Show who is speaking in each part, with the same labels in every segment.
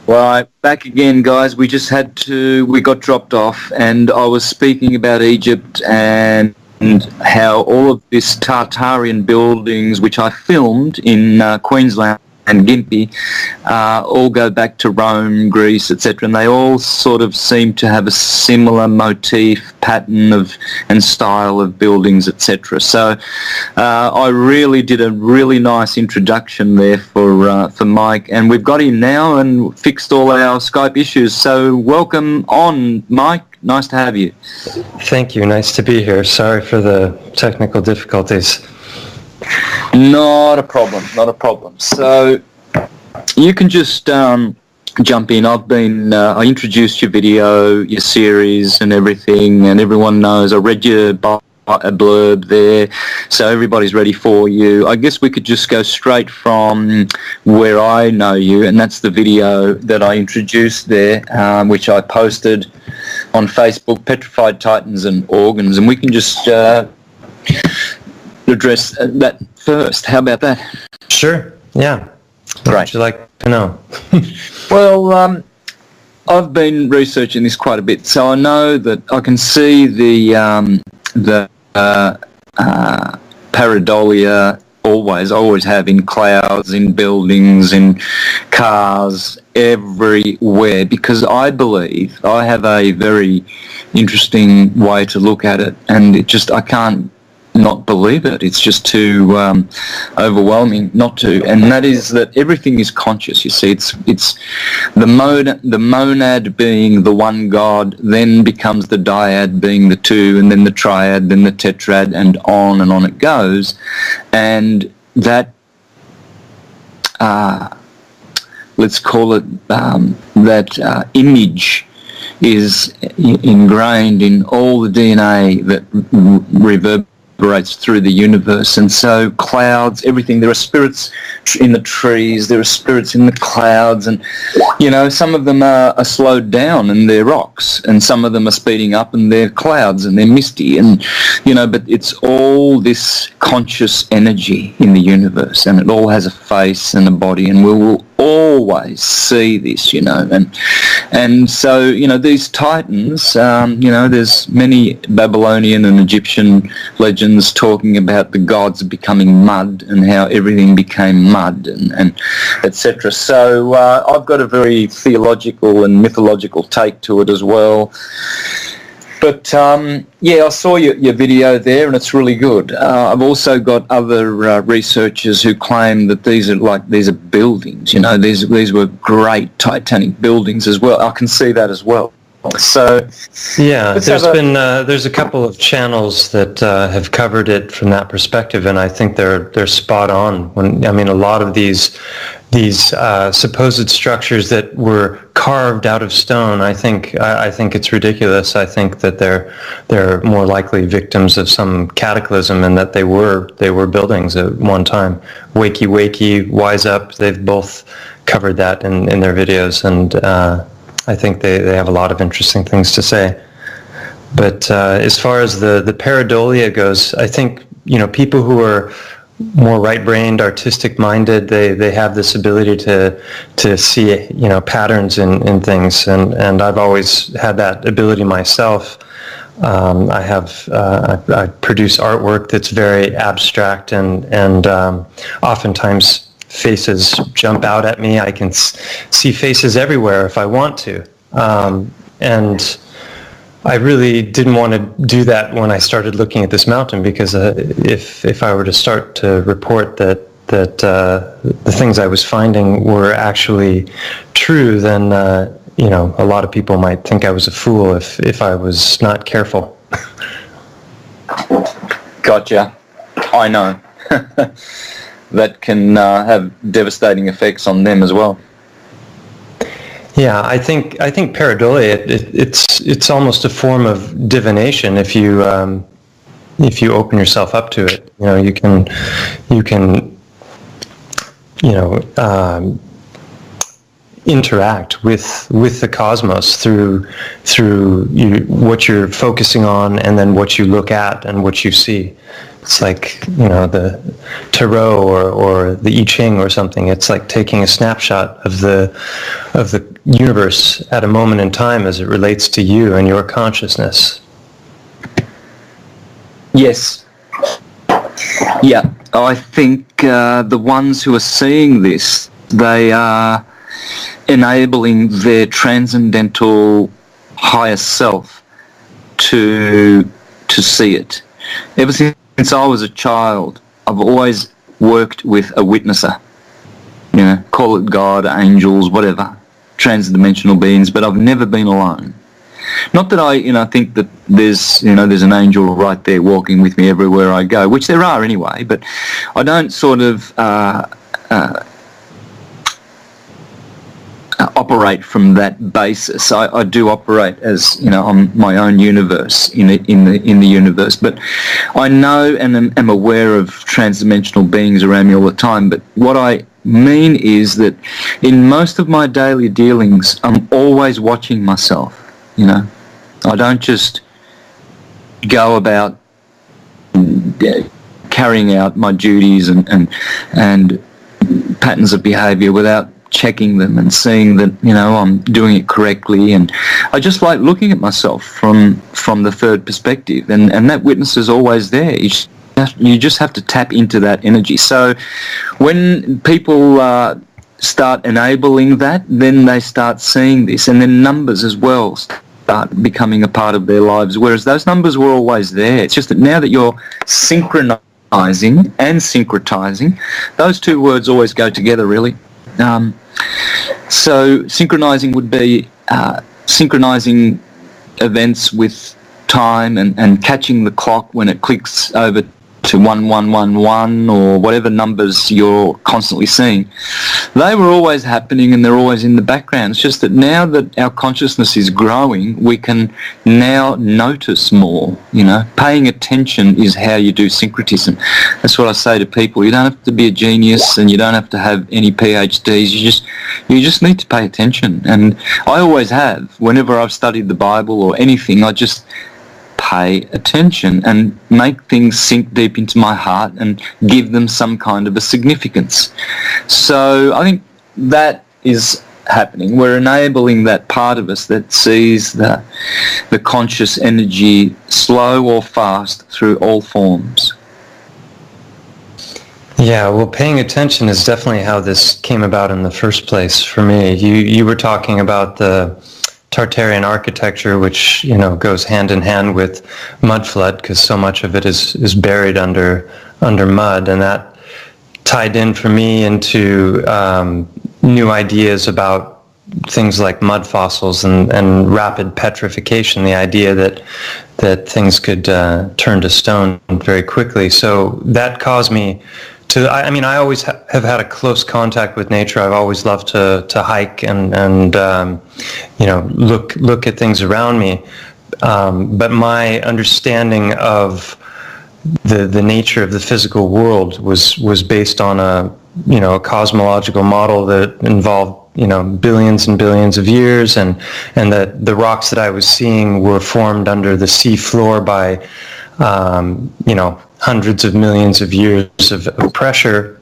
Speaker 1: Right, back again, guys. We got dropped off, and I was speaking about Egypt and how all of this Tartarian buildings, which I filmed in Queensland and Gympie, all go back to Rome, Greece, etc., and they all sort of seem to have a similar motif, pattern and style of buildings, etc. So I really did a really nice introduction there for Mike, and we've got him now and fixed all our Skype issues. So welcome on, Mike. Nice to have you.
Speaker 2: Thank you. Nice to be here. Sorry for the technical difficulties.
Speaker 1: Not a problem, not a problem. So you can just jump in. I introduced your video, your series and everything, and everyone knows. I read your blurb there, so everybody's ready for you. I guess we could just go straight from where I know you, and that's the video that I introduced there, which I posted on Facebook, Petrified Titans and Organs, and we can just address that first. How about that?
Speaker 2: Sure. Yeah.
Speaker 1: Great.
Speaker 2: What would you like to know?
Speaker 1: Well, I've been researching this quite a bit, so I know that I can see the pareidolia always have in clouds, in buildings, in cars, everywhere, because I believe I have a very interesting way to look at it, and I can't not believe it. It's just too overwhelming not to. And that is that everything is conscious. You see, it's the monad being the one God, then becomes the dyad being the two, and then the triad, then the tetrad, and on it goes. And that let's call it that image is ingrained in all the DNA that reverberates through the universe. And so clouds, everything, there are spirits in the trees, there are spirits in the clouds, and some of them are slowed down and they're rocks, and some of them are speeding up and they're clouds and they're misty, and but it's all this conscious energy in the universe, and it all has a face and a body, and we will always see this, and so these titans, there's many Babylonian and Egyptian legends talking about the gods becoming mud and how everything became mud and etc. So I've got a very theological and mythological take to it as well. But I saw your video there, and it's really good. I've also got other researchers who claim that these are buildings. These were great Titanic buildings as well. I can see that as well. So
Speaker 2: yeah, there's a couple of channels that have covered it from that perspective, and I think they're spot on. A lot of these supposed structures that were carved out of stone, I think it's ridiculous. I think that they're more likely victims of some cataclysm, and that they were buildings at one time. Wakey, Wise Up, they've both covered that in their videos, and I think they have a lot of interesting things to say. But as far as the pareidolia goes, I think people who are more right-brained, artistic-minded, they have this ability to see patterns in things, and I've always had that ability myself. I produce artwork that's very abstract, and oftentimes faces jump out at me. I can see faces everywhere if I want to, and I really didn't want to do that when I started looking at this mountain, because if I were to start to report that the things I was finding were actually true, then a lot of people might think I was a fool if I was not careful.
Speaker 1: Gotcha. I know. That can have devastating effects on them as well.
Speaker 2: Yeah, I think pareidolia, it's almost a form of divination if you open yourself up to it. You can interact with the cosmos through what you're focusing on, and then what you look at and what you see. It's like, the tarot or the I Ching or something. It's like taking a snapshot of the universe at a moment in time as it relates to you and your consciousness.
Speaker 1: Yes. Yeah, I think the ones who are seeing this, they are enabling their transcendental higher self to see it. Ever since I was a child, I've always worked with a witnesser. Call it God, angels, whatever, transdimensional beings, but I've never been alone. Not that I, think that there's an angel right there walking with me everywhere I go, which there are anyway, but I don't sort of operate from that basis. I do operate as, on my own universe in the universe, but I know and am aware of transdimensional beings around me all the time. But what I mean is that in most of my daily dealings, I'm always watching myself. I don't just go about carrying out my duties and patterns of behaviour without checking them and seeing that I'm doing it correctly. And I just like looking at myself from the third perspective, and that witness is always there. You just have to tap into that energy. So when people start enabling that, then they start seeing this, and then numbers as well start becoming a part of their lives, whereas those numbers were always there. It's just that now that you're synchronizing and syncretizing, those two words always go together, really. So synchronizing would be synchronizing events with time and catching the clock when it clicks over to 1111 or whatever numbers you're constantly seeing. They were always happening and they're always in the background. It's just that now that our consciousness is growing, we can now notice more. Paying attention is how you do syncretism. That's what I say to people. You don't have to be a genius and you don't have to have any PhDs. You just need to pay attention. And I always have. Whenever I've studied the Bible or anything, I just pay attention and make things sink deep into my heart and give them some kind of a significance. So I think that is happening. We're enabling that part of us that sees the conscious energy, slow or fast, through all forms.
Speaker 2: Yeah, well, paying attention is definitely how this came about in the first place for me. You were talking about the Tartarian architecture, which goes hand in hand with mud flood, because so much of it is buried under mud, and that tied in for me into new ideas about things like mud fossils and rapid petrification. The idea that things could turn to stone very quickly. So that caused me to, I always have had a close contact with nature. I've always loved to hike and look at things around me. But my understanding of the nature of the physical world was based on a cosmological model that involved billions and billions of years, and that the rocks that I was seeing were formed under the sea floor by hundreds of millions of years of pressure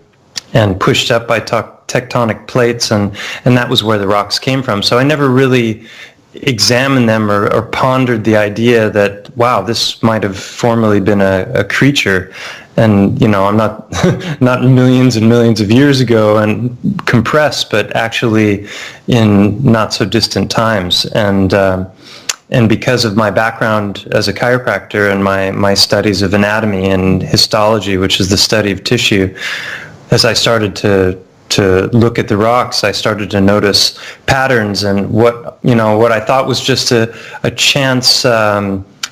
Speaker 2: and pushed up by tectonic plates, and that was where the rocks came from. So I never really examined them or pondered the idea that, wow, this might have formerly been a creature, and I'm not millions and millions of years ago and compressed, but actually in not so distant times. And because of my background as a chiropractor and my studies of anatomy and histology, which is the study of tissue, as I started to look at the rocks, I started to notice patterns, and what I thought was just a chance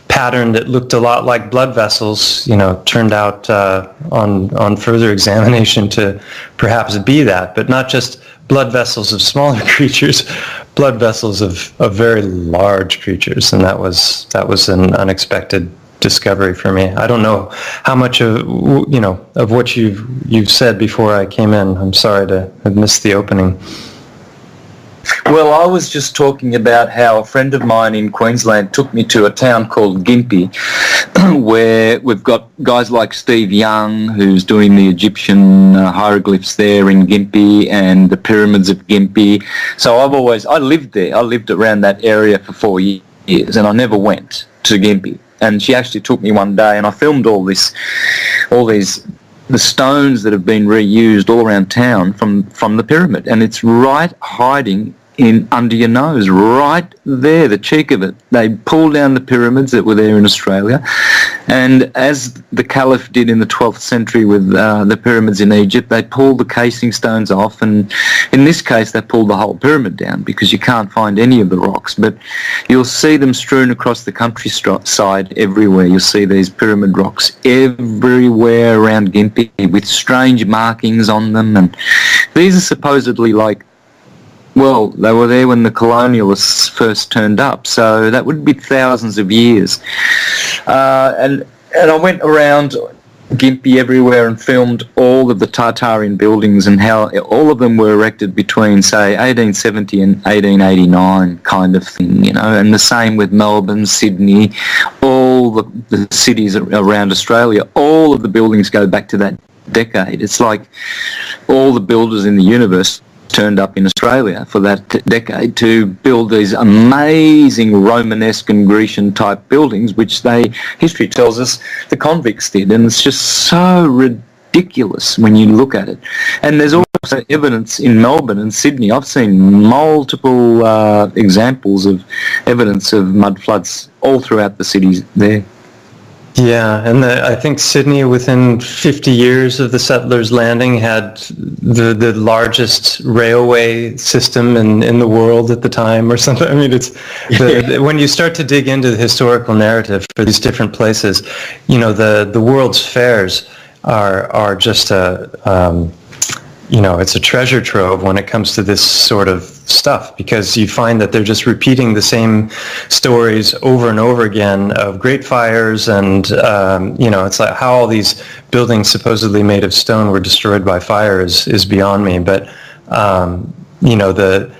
Speaker 2: pattern that looked a lot like blood vessels, turned out on further examination to perhaps be that, but not just blood vessels of smaller creatures, blood vessels of very large creatures, and that was an unexpected discovery for me. I don't know how much of what you've said before I came in. I'm sorry to have missed the opening.
Speaker 1: Well, I was just talking about how a friend of mine in Queensland took me to a town called Gympie, where we've got guys like Steve Young, who's doing the Egyptian hieroglyphs there in Gympie and the pyramids of Gympie. So I lived there. I lived around that area for 4 years, and I never went to Gympie. And she actually took me one day, and I filmed the stones that have been reused all around town from the pyramid, and it's right hiding in under your nose, right there, the cheek of it. They pulled down the pyramids that were there in Australia, and as the Caliph did in the 12th century with the pyramids in Egypt, they pulled the casing stones off, and in this case they pulled the whole pyramid down because you can't find any of the rocks, but you'll see them strewn across the countryside everywhere. You'll see these pyramid rocks everywhere around Gympie with strange markings on them, and these are supposedly well, they were there when the colonialists first turned up, so that would be thousands of years. And I went around Gympie everywhere and filmed all of the Tartarian buildings and how all of them were erected between, say, 1870 and 1889 kind of thing, and the same with Melbourne, Sydney, all the cities around Australia. All of the buildings go back to that decade. It's like all the builders in the universe turned up in Australia for that decade to build these amazing Romanesque and Grecian type buildings, which history tells us the convicts did, and it's just so ridiculous when you look at it. And there's also evidence in Melbourne and Sydney. I've seen multiple examples of evidence of mud floods all throughout the cities there.
Speaker 2: Yeah, and I think Sydney, within 50 years of the settlers landing, had the largest railway system in the world at the time, or something. I mean, when you start to dig into the historical narrative for these different places, the world's fairs are just it's a treasure trove when it comes to this sort of stuff, because you find that they're just repeating the same stories over and over again of great fires, and it's like how all these buildings supposedly made of stone were destroyed by fire is beyond me. But the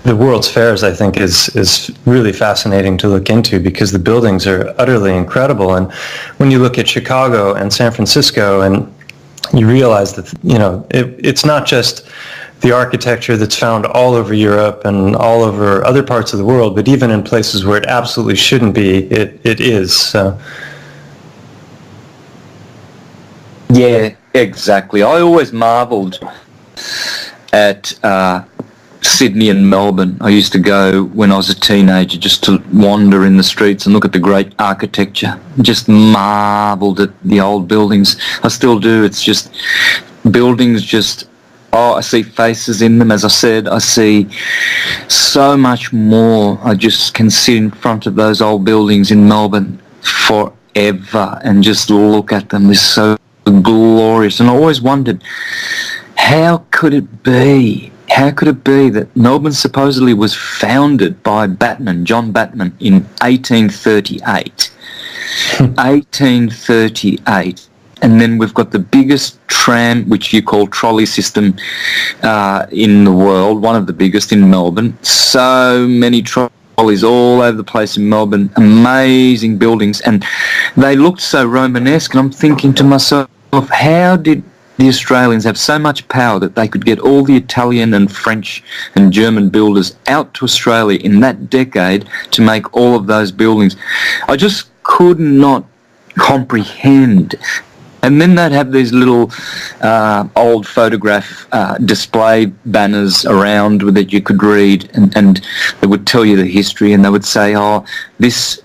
Speaker 2: World's Fairs, I think, is really fascinating to look into, because the buildings are utterly incredible. And when you look at Chicago and San Francisco, and you realize that it's not just the architecture that's found all over Europe and all over other parts of the world, but even in places where it absolutely shouldn't be, it is. So.
Speaker 1: Yeah, exactly. I always marvelled at Sydney and Melbourne. I used to go when I was a teenager just to wander in the streets and look at the great architecture. Just marvelled at the old buildings. I still do. It's just buildings I see faces in them. As I said, I see so much more. I just can sit in front of those old buildings in Melbourne forever and just look at them. They're so glorious. And I always wondered, how could it be? How could it be that Melbourne supposedly was founded by John Batman, in 1838? 1838. And then we've got the biggest tram, which you call trolley system, in the world, one of the biggest in Melbourne. So many trolleys all over the place in Melbourne, amazing buildings, and they looked so Romanesque, and I'm thinking to myself, how did the Australians have so much power that they could get all the Italian and French and German builders out to Australia in that decade to make all of those buildings? I just could not comprehend. And then they'd have these little old photograph display banners around that you could read, and they would tell you the history, and they would say, this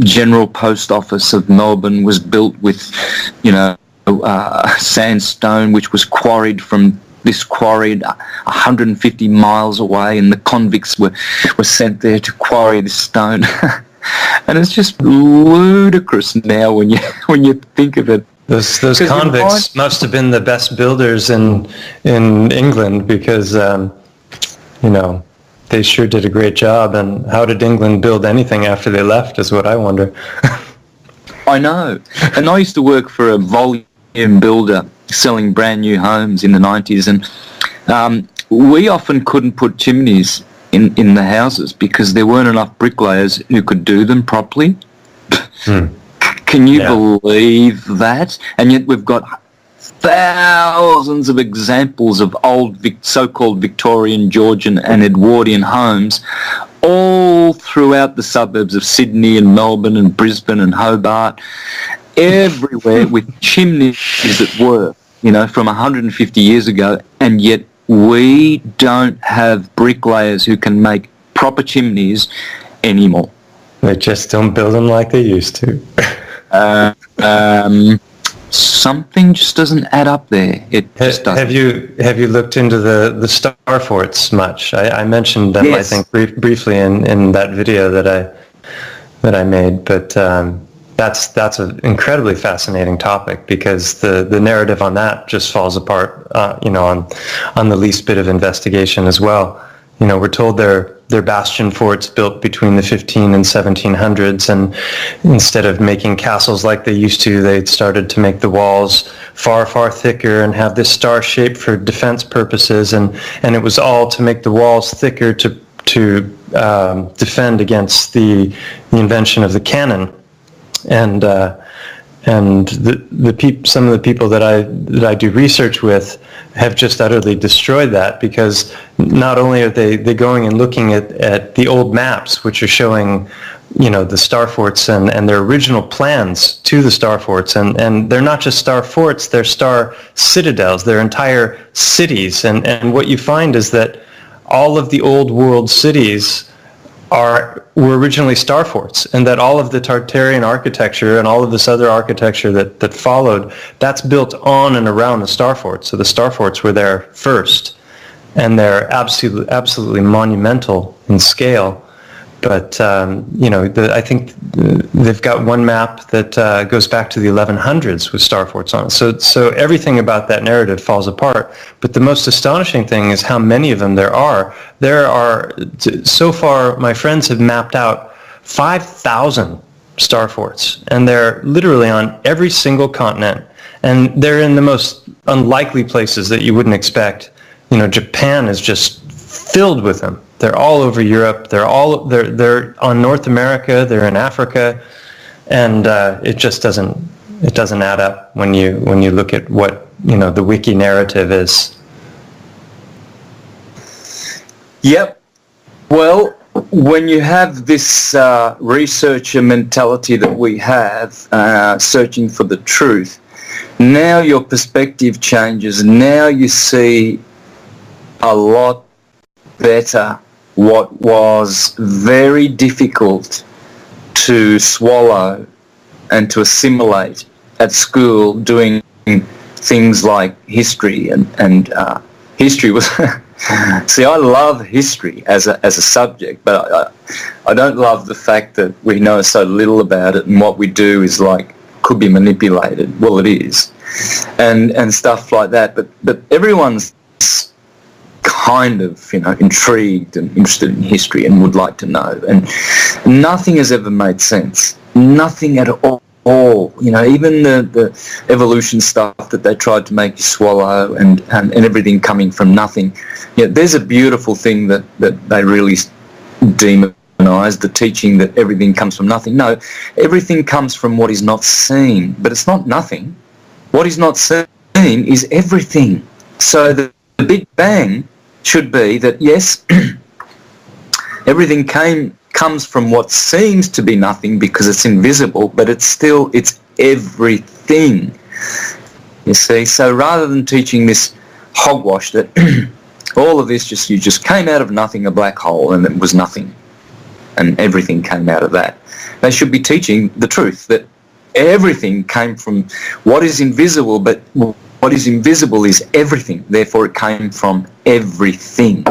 Speaker 1: General Post Office of Melbourne was built with, sandstone, which was quarried from this quarry 150 miles away, and the convicts were sent there to quarry this stone. And it's just ludicrous now when you think of it.
Speaker 2: Those convicts must have been the best builders in England, because they sure did a great job. And how did England build anything after they left is what I wonder.
Speaker 1: I know. And I used to work for a volume builder selling brand new homes in the 90s, and we often couldn't put chimneys in the houses because there weren't enough bricklayers who could do them properly. Can you believe that? And yet we've got thousands of examples of old so-called Victorian, Georgian and Edwardian homes all throughout the suburbs of Sydney and Melbourne and Brisbane and Hobart, everywhere with chimneys that were, from 150 years ago, and yet we don't have bricklayers who can make proper chimneys anymore.
Speaker 2: They just don't build them like they used to.
Speaker 1: Something just doesn't add up there. It just doesn't.
Speaker 2: Have you looked into the star forts much? I mentioned them,
Speaker 1: yes.
Speaker 2: I think, briefly in that video that I made, but that's an incredibly fascinating topic because the narrative on that just falls apart, on the least bit of investigation as well. We're told they're bastion forts built between the 15 and 1700s, and instead of making castles like they used to, they started to make the walls far, far thicker and have this star shape for defense purposes, and it was all to make the walls thicker to defend against the invention of the cannon. And some of the people that I do research with have just utterly destroyed that, because not only are they going and looking at the old maps, which are showing, the star forts and their original plans to the star forts, and they're not just star forts, they're star citadels, they're entire cities, and what you find is that all of the old world cities were originally star forts, and that all of the Tartarian architecture and all of this other architecture that followed, that's built on and around the star forts. So the star forts were there first, and they're absolutely monumental in scale. But I think they've got one map that goes back to the 1100s with star forts on it. So everything about that narrative falls apart. But the most astonishing thing is how many of them there are. There are, so far, my friends have mapped out 5,000 star forts, and they're literally on every single continent, and they're in the most unlikely places that you wouldn't expect. Japan is just filled with them. They're all over Europe. They're on North America. They're in Africa, and it just doesn't add up when you look at what the wiki narrative is.
Speaker 1: Yep. Well, when you have this researcher mentality that we have, searching for the truth, now your perspective changes. Now you see a lot better what was very difficult to swallow and to assimilate at school, doing things like history and history was see, I love history as a subject, but I don't love the fact that we know so little about it, and what we do is could be manipulated. Well, it is, and stuff like that. But everyone's kind of intrigued and interested in history and would like to know, and nothing has ever made sense. Nothing at all. Even the evolution stuff that they tried to make you swallow, and everything coming from nothing. There's a beautiful thing that they really demonized, the teaching that everything comes from nothing. No, everything comes from what is not seen, but it's not nothing. What is not seen is everything. So the Big Bang should be that, yes, everything comes from what seems to be nothing because it's invisible, but it's everything. You see, so rather than teaching this hogwash that all of this you just came out of nothing, a black hole, and it was nothing, and everything came out of that, they should be teaching the truth, that everything came from what is invisible, but what is invisible is everything, therefore it came from everything.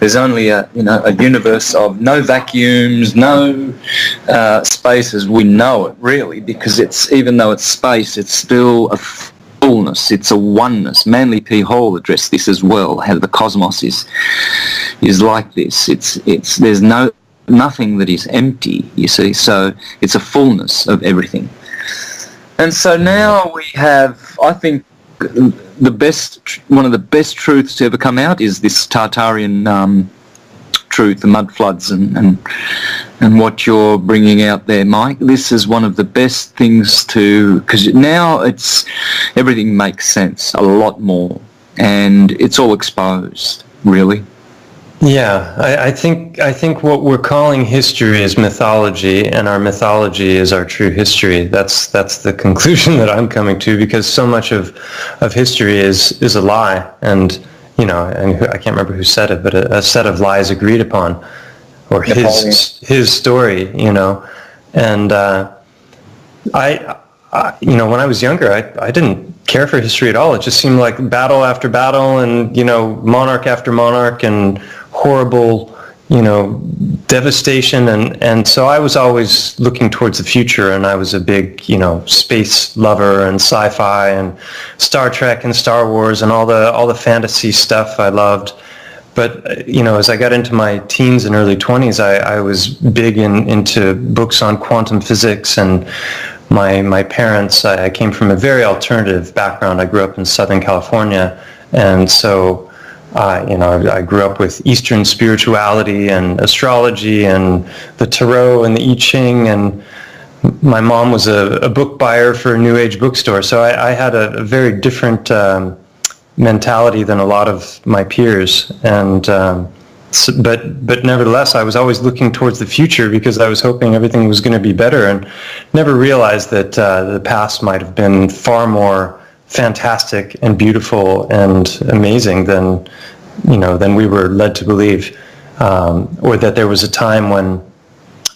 Speaker 1: There's only a universe of no vacuums, no space as we know it, really, because even though it's space, it's still a fullness, it's a oneness. Manly P. Hall addressed this as well, how the cosmos is like this. There's nothing that is empty, you see, so it's a fullness of everything. And so now we have, I think, one of the best truths to ever come out is this Tartarian truth, the mud floods, and what you're bringing out there, Mike. This is one of the best things because now everything makes sense a lot more, and it's all exposed, really.
Speaker 2: Yeah, I think what we're calling history is mythology, and our mythology is our true history. That's the conclusion that I'm coming to, because so much of history is a lie, and and I can't remember who said it, but a set of lies agreed upon, or his story, and I when I was younger, I didn't care for history at all. It just seemed like battle after battle, and monarch after monarch, and horrible devastation, and so I was always looking towards the future, and I was a big space lover and sci-fi and Star Trek and Star Wars and all the fantasy stuff I loved. But as I got into my teens and early 20s, I was big into books on quantum physics, and my parents, I came from a very alternative background. I grew up in Southern California, and so I grew up with Eastern spirituality and astrology and the Tarot and the I Ching, and my mom was a book buyer for a New Age bookstore, so I had a very different mentality than a lot of my peers, and but nevertheless, I was always looking towards the future because I was hoping everything was going to be better, and never realized that the past might have been far more fantastic and beautiful and amazing than we were led to believe, or that there was a time when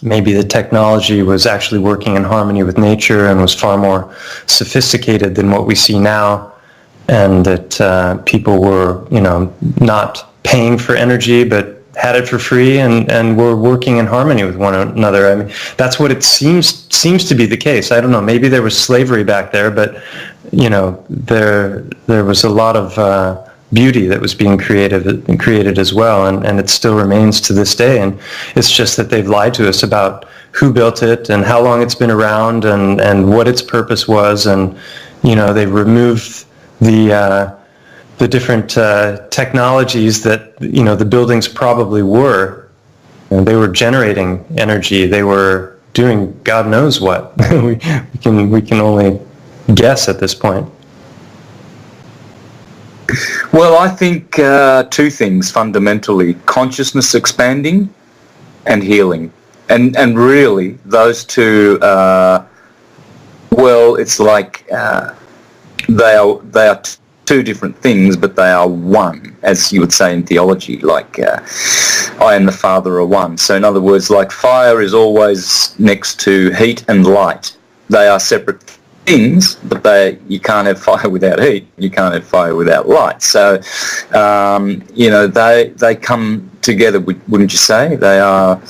Speaker 2: maybe the technology was actually working in harmony with nature and was far more sophisticated than what we see now, and that people were not paying for energy but had it for free, and were working in harmony with one another. I mean, that's what it seems to be the case. I don't know, maybe there was slavery back there, but there was a lot of beauty that was being created as well, and it still remains to this day. And it's just that they've lied to us about who built it and how long it's been around, and what its purpose was, and they've removed the different technologies that the buildings probably were. They were generating energy. They were doing God knows what. we can only guess at this point.
Speaker 1: Well, I think two things fundamentally: consciousness expanding and healing, and really those two. It's like they are two different things, but they are one, as you would say in theology, like I and the Father are one. So in other words, like fire is always next to heat and light. They are separate things, but you can't have fire without heat, you can't have fire without light. So they come together, wouldn't you say? They are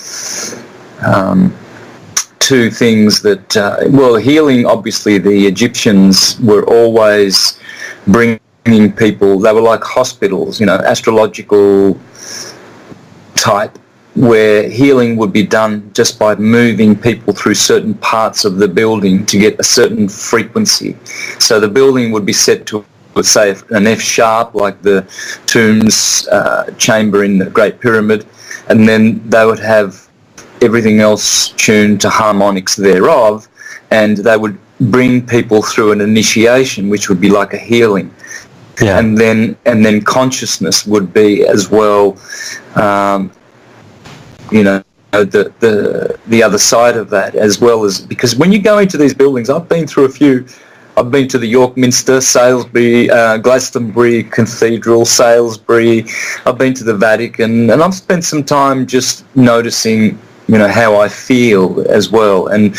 Speaker 1: two things that healing, obviously the Egyptians were always bringing people, they were like hospitals, astrological type, where healing would be done just by moving people through certain parts of the building to get a certain frequency. So the building would be set to, let's say, an F sharp, like the tombs chamber in the Great Pyramid, and then they would have everything else tuned to harmonics thereof, and they would bring people through an initiation, which would be like a healing.
Speaker 2: Yeah.
Speaker 1: And then consciousness would be as well, the other side of that, as well as, because when you go into these buildings, I've been through a few. I've been to the York Minster, Salisbury, Glastonbury Cathedral, Salisbury. I've been to the Vatican, and I've spent some time just noticing, how I feel as well. And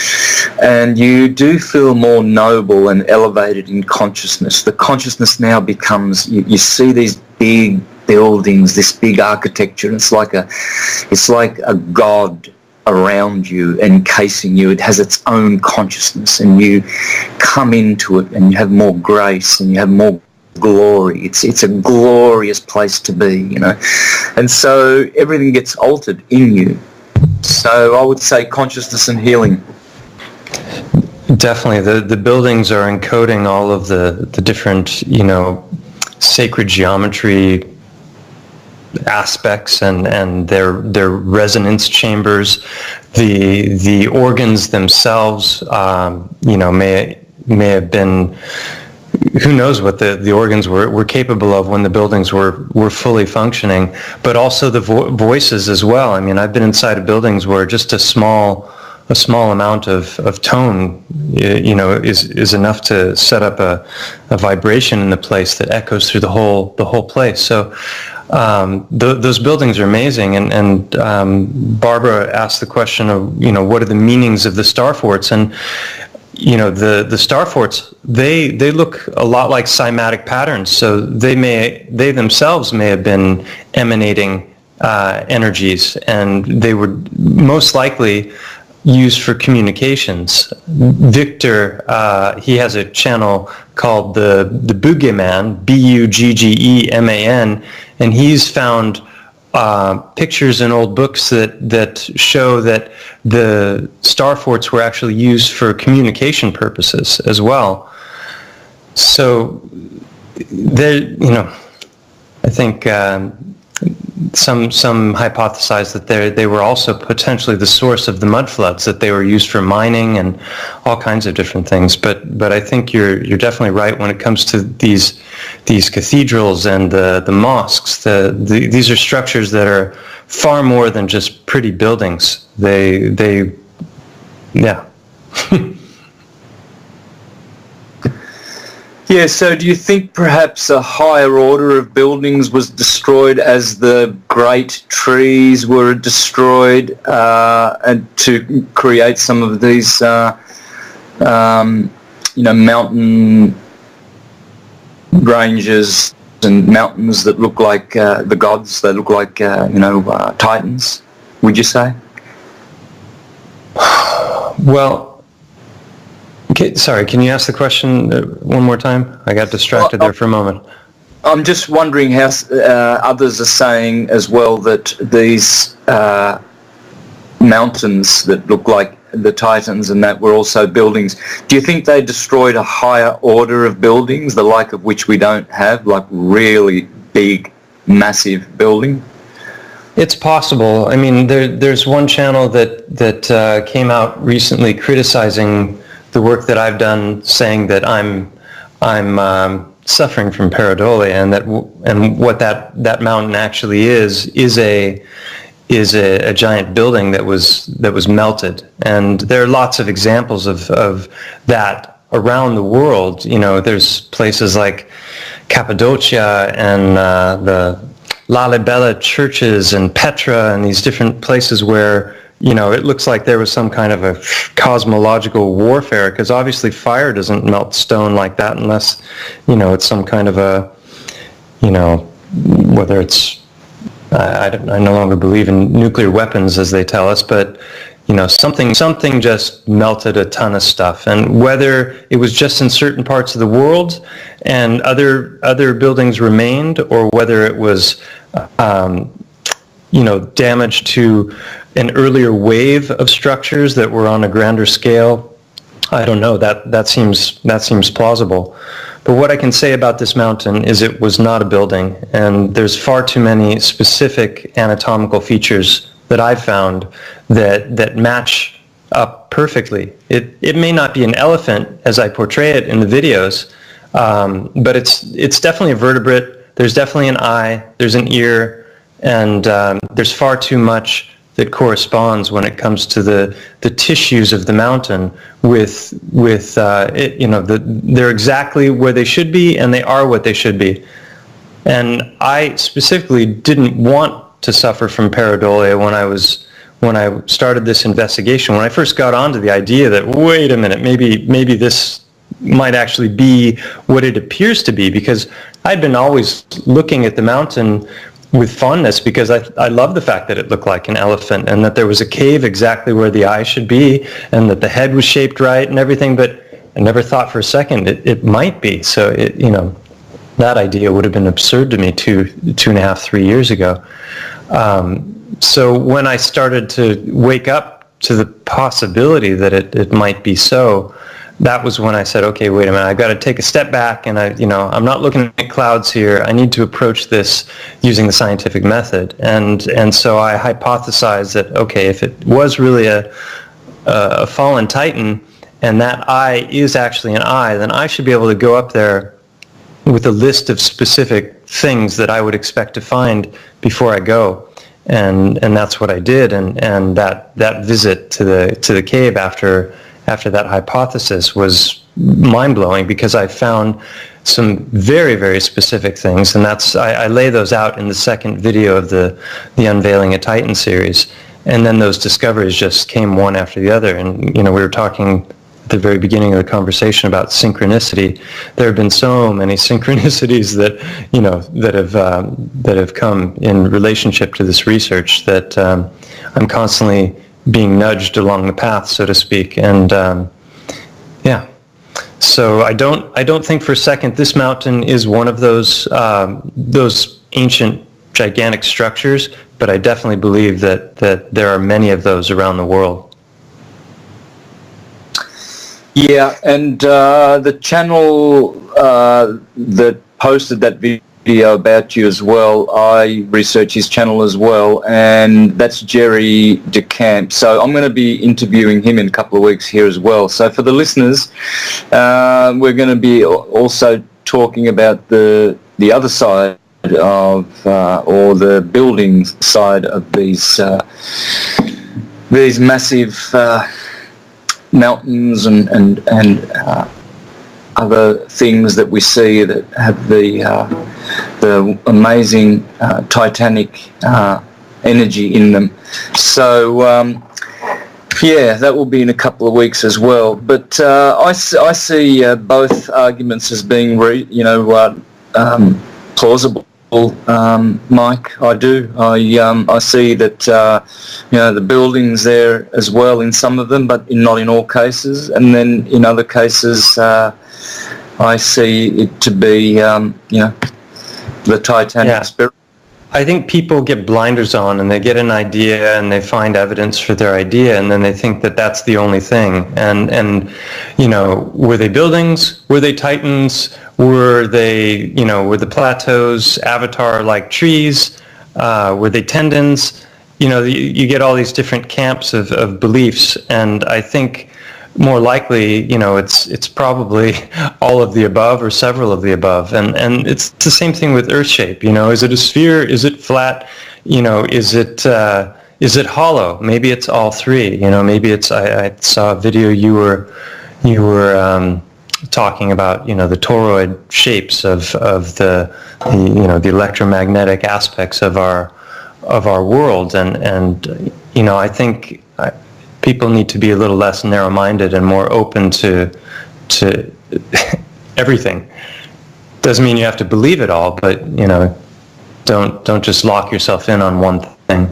Speaker 1: you do feel more noble and elevated in consciousness. The consciousness now becomes, you see these big buildings, this big architecture, and it's like a god around you, encasing you. It has its own consciousness, and you come into it and you have more grace and you have more glory. It's a glorious place to be, and so everything gets altered in you. So I would say consciousness and healing.
Speaker 2: Definitely, the buildings are encoding all of the different, sacred geometry aspects and their resonance chambers. The organs themselves, may have been. Who knows what the organs were capable of when the buildings were fully functioning, but also the voices as well. I mean, I've been inside of buildings where just a small amount of tone, is enough to set up a vibration in the place that echoes through the whole place. So those buildings are amazing. And Barbara asked the question of, what are the meanings of the star forts? And the star forts, they look a lot like cymatic patterns. So they themselves may have been emanating energies, and they were most likely used for communications. Victor, he has a channel called the Boogeyman, Buggeman, and he's found pictures in old books that show that the star forts were actually used for communication purposes as well. So there, I think some hypothesize that they were also potentially the source of the mud floods, that they were used for mining and all kinds of different things. But I think you're definitely right when it comes to these cathedrals and the mosques. These are structures that are far more than just pretty buildings. Yeah.
Speaker 1: Yeah, so do you think perhaps a higher order of buildings was destroyed as the great trees were destroyed, and to create some of these, mountain ranges and mountains that look like the gods, they look like, titans, would you say?
Speaker 2: Well, okay, sorry, can you ask the question one more time? I got distracted there for a moment.
Speaker 1: I'm just wondering how others are saying as well that these mountains that look like the Titans and that were also buildings. Do you think they destroyed a higher order of buildings, the like of which we don't have, like really big, massive building?
Speaker 2: It's possible. I mean, there's one channel that came out recently criticizing the work that I've done, saying that I'm suffering from pareidolia, and what that mountain actually is a giant building that was melted. And there are lots of examples of that around the world. There's places like Cappadocia and the Lalibela churches and Petra and these different places where it looks like there was some kind of a cosmological warfare, because obviously fire doesn't melt stone like that unless, it's some kind of a, whether it's, I no longer believe in nuclear weapons as they tell us, but, something just melted a ton of stuff. And whether it was just in certain parts of the world and other buildings remained, or whether it was, damage to an earlier wave of structures that were on a grander scale, I don't know. That seems plausible. But what I can say about this mountain is it was not a building, and there's far too many specific anatomical features that I've found that match up perfectly. It may not be an elephant as I portray it in the videos, but it's definitely a vertebrate. There's definitely an eye. There's an ear. And there's far too much that corresponds when it comes to the tissues of the mountain with they're exactly where they should be, and they are what they should be. And I specifically didn't want to suffer from pareidolia when I started this investigation. When I first got onto the idea that, wait a minute, maybe this might actually be what it appears to be, because I'd been always looking at the mountain with fondness, because I love the fact that it looked like an elephant, and that there was a cave exactly where the eye should be, and that the head was shaped right and everything, but I never thought for a second it might be. So that idea would have been absurd to me 2.5, 3 years ago. So when I started to wake up to the possibility that it might be so, that was when I said, okay, wait a minute, I've got to take a step back, and I'm not looking at clouds here. I need to approach this using the scientific method. And so I hypothesized that, okay, if it was really a fallen Titan, and that eye is actually an eye, then I should be able to go up there with a list of specific things that I would expect to find before I go. And that's what I did. And that visit to the cave after that hypothesis was mind-blowing, because I found some very, very specific things, and I lay those out in the second video of the Unveiling a Titan series. And then those discoveries just came one after the other. And we were talking at the very beginning of the conversation about synchronicity. There have been so many synchronicities that have come in relationship to this research that I'm constantly being nudged along the path, so to speak. And yeah, so I don't think for a second this mountain is one of those ancient gigantic structures, but I definitely believe that there are many of those around the world.
Speaker 1: Yeah, and the channel that posted that video about you as well, I research his channel as well, and that's Jerry DeCamp. So I'm going to be interviewing him in a couple of weeks here as well. So for the listeners, we're going to be also talking about the other side of, or the building side of these massive mountains and other things that we see that have the amazing titanic energy in them. So yeah, that will be in a couple of weeks as well. But I see both arguments as being plausible. Mike, I do. I see that the buildings there as well in some of them, but not in all cases. And then in other cases, I see it to be the Titanic spirit.
Speaker 2: I think people get blinders on, and they get an idea and they find evidence for their idea, and then they think that that's the only thing. And were they buildings? Were they Titans? Were they, were the plateaus Avatar-like trees? Were they tendons? You get all these different camps of beliefs, and I think more likely, it's probably all of the above or several of the above. And it's the same thing with Earth shape. Is it a sphere? Is it flat? Is it hollow? Maybe it's all three. Maybe it's, I saw a video you were talking about, the toroid shapes of the electromagnetic aspects of our world. And I think people need to be a little less narrow-minded and more open to everything. Doesn't mean you have to believe it all, but don't just lock yourself in on one thing.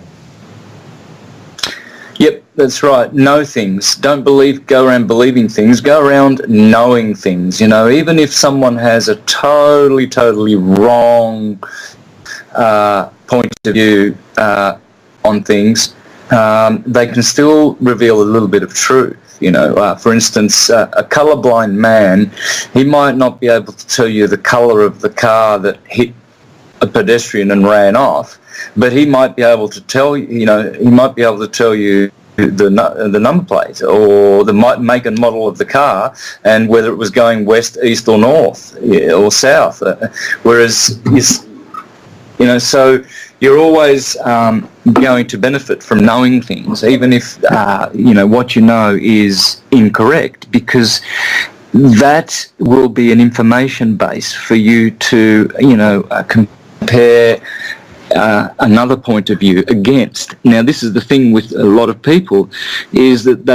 Speaker 1: Yep, that's right. Know things. Don't go around believing things. Go around knowing things. Even if someone has a totally wrong point of view on things, they can still reveal a little bit of truth. For instance, a colorblind man, he might not be able to tell you the color of the car that hit a pedestrian and ran off, but he might be able to tell you, the number plate or the make and model of the car, and whether it was going west, east, or north, or south. Whereas, so you're always going to benefit from knowing things, even if what you know is incorrect, because that will be an information base for you to compare another point of view against. Now, this is the thing with a lot of people, is that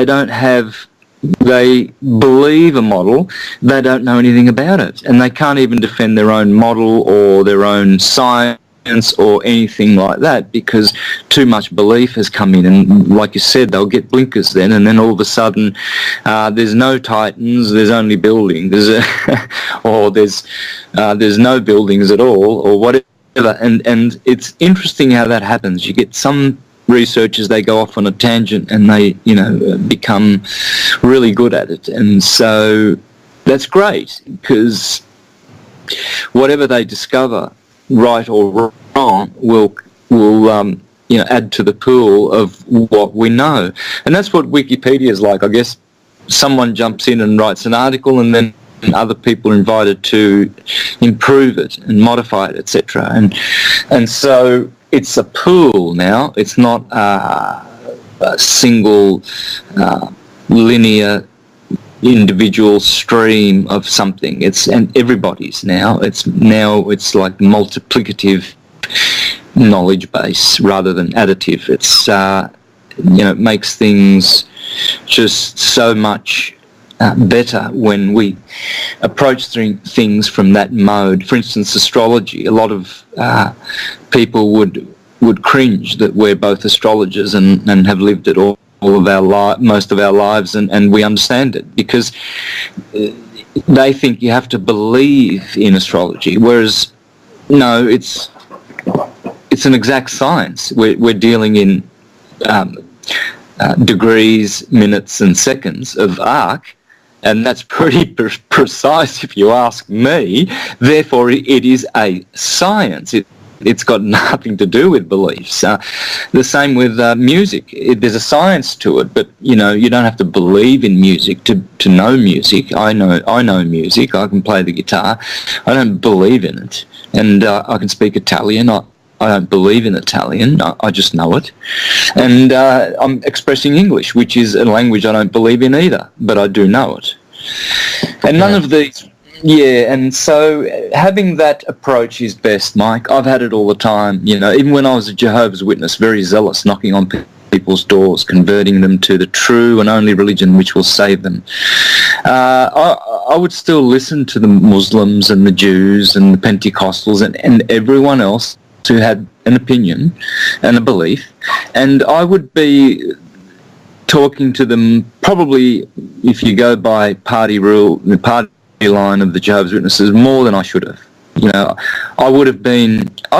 Speaker 1: they believe a model, they don't know anything about it, and they can't even defend their own model or their own science or anything like that, because too much belief has come in. And like you said, they'll get blinkers then, and then all of a sudden there's no Titans, there's only buildings, or there's no buildings at all, or whatever. And it's interesting how that happens. You get some researchers, they go off on a tangent and they, become really good at it. And so that's great, because whatever they discover, right or wrong, will add to the pool of what we know. And that's what Wikipedia is like. I guess someone jumps in and writes an article, and then other people are invited to improve it and modify it, etc. And so it's a pool now. It's not a single linear individual stream of something. And everybody's now. It's like multiplicative knowledge base rather than additive. It's it makes things just so much better when we approach things from that mode. For instance, astrology. A lot of people would cringe that we're both astrologers and have lived it all of our most of our lives, and we understand it, because they think you have to believe in astrology, whereas no, it's an exact science. We're dealing in degrees, minutes and seconds of arc, and that's pretty precise if you ask me. Therefore, it is a science. It's got nothing to do with beliefs. The same with music. There's a science to it, but you don't have to believe in music to know music. I know music. I can play the guitar. I don't believe in it, and I can speak Italian. I don't believe in Italian. I just know it, and I'm expressing English, which is a language I don't believe in either, but I do know it. And none of these. Yeah, and so having that approach is best, Mike. I've had it all the time, even when I was a Jehovah's Witness, very zealous, knocking on people's doors, converting them to the true and only religion which will save them. I would still listen to the Muslims and the Jews and the Pentecostals and everyone else who had an opinion and a belief, and I would be talking to them probably, if you go by party rule, the party line of the Jehovah's Witnesses, more than I should have. I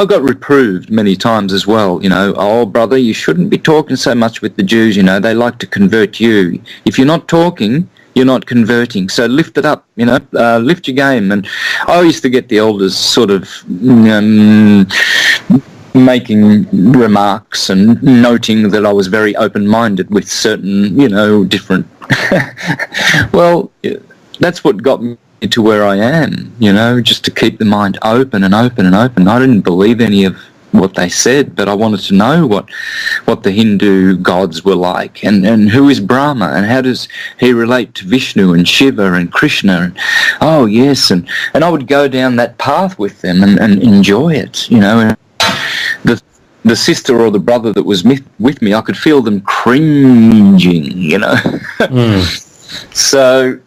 Speaker 1: got reproved many times as well. Oh brother, you shouldn't be talking so much with the Jews, they like to convert you. If you're not talking, you're not converting, so lift it up, lift your game. And I used to get the elders sort of making remarks and noting that I was very open-minded with certain, different well, that's what got me to where I am, just to keep the mind open and open and open. I didn't believe any of what they said, but I wanted to know what the Hindu gods were like, and who is Brahma, and how does he relate to Vishnu and Shiva and Krishna, and and I would go down that path with them and enjoy it, and the sister or the brother that was with me, I could feel them cringing, So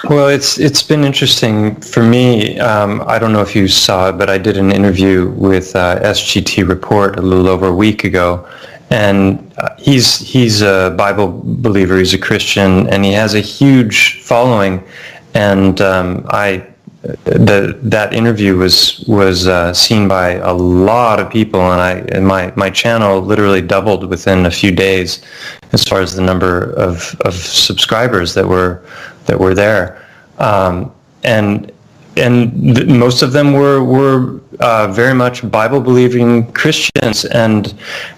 Speaker 2: well, it's been interesting for me. I don't know if you saw it, but I did an interview with SGT Report a little over a week ago, and he's a Bible believer. He's a Christian, and he has a huge following. And that interview was seen by a lot of people, and my channel literally doubled within a few days as far as the number of subscribers that were there, and most of them were very much Bible believing Christians, and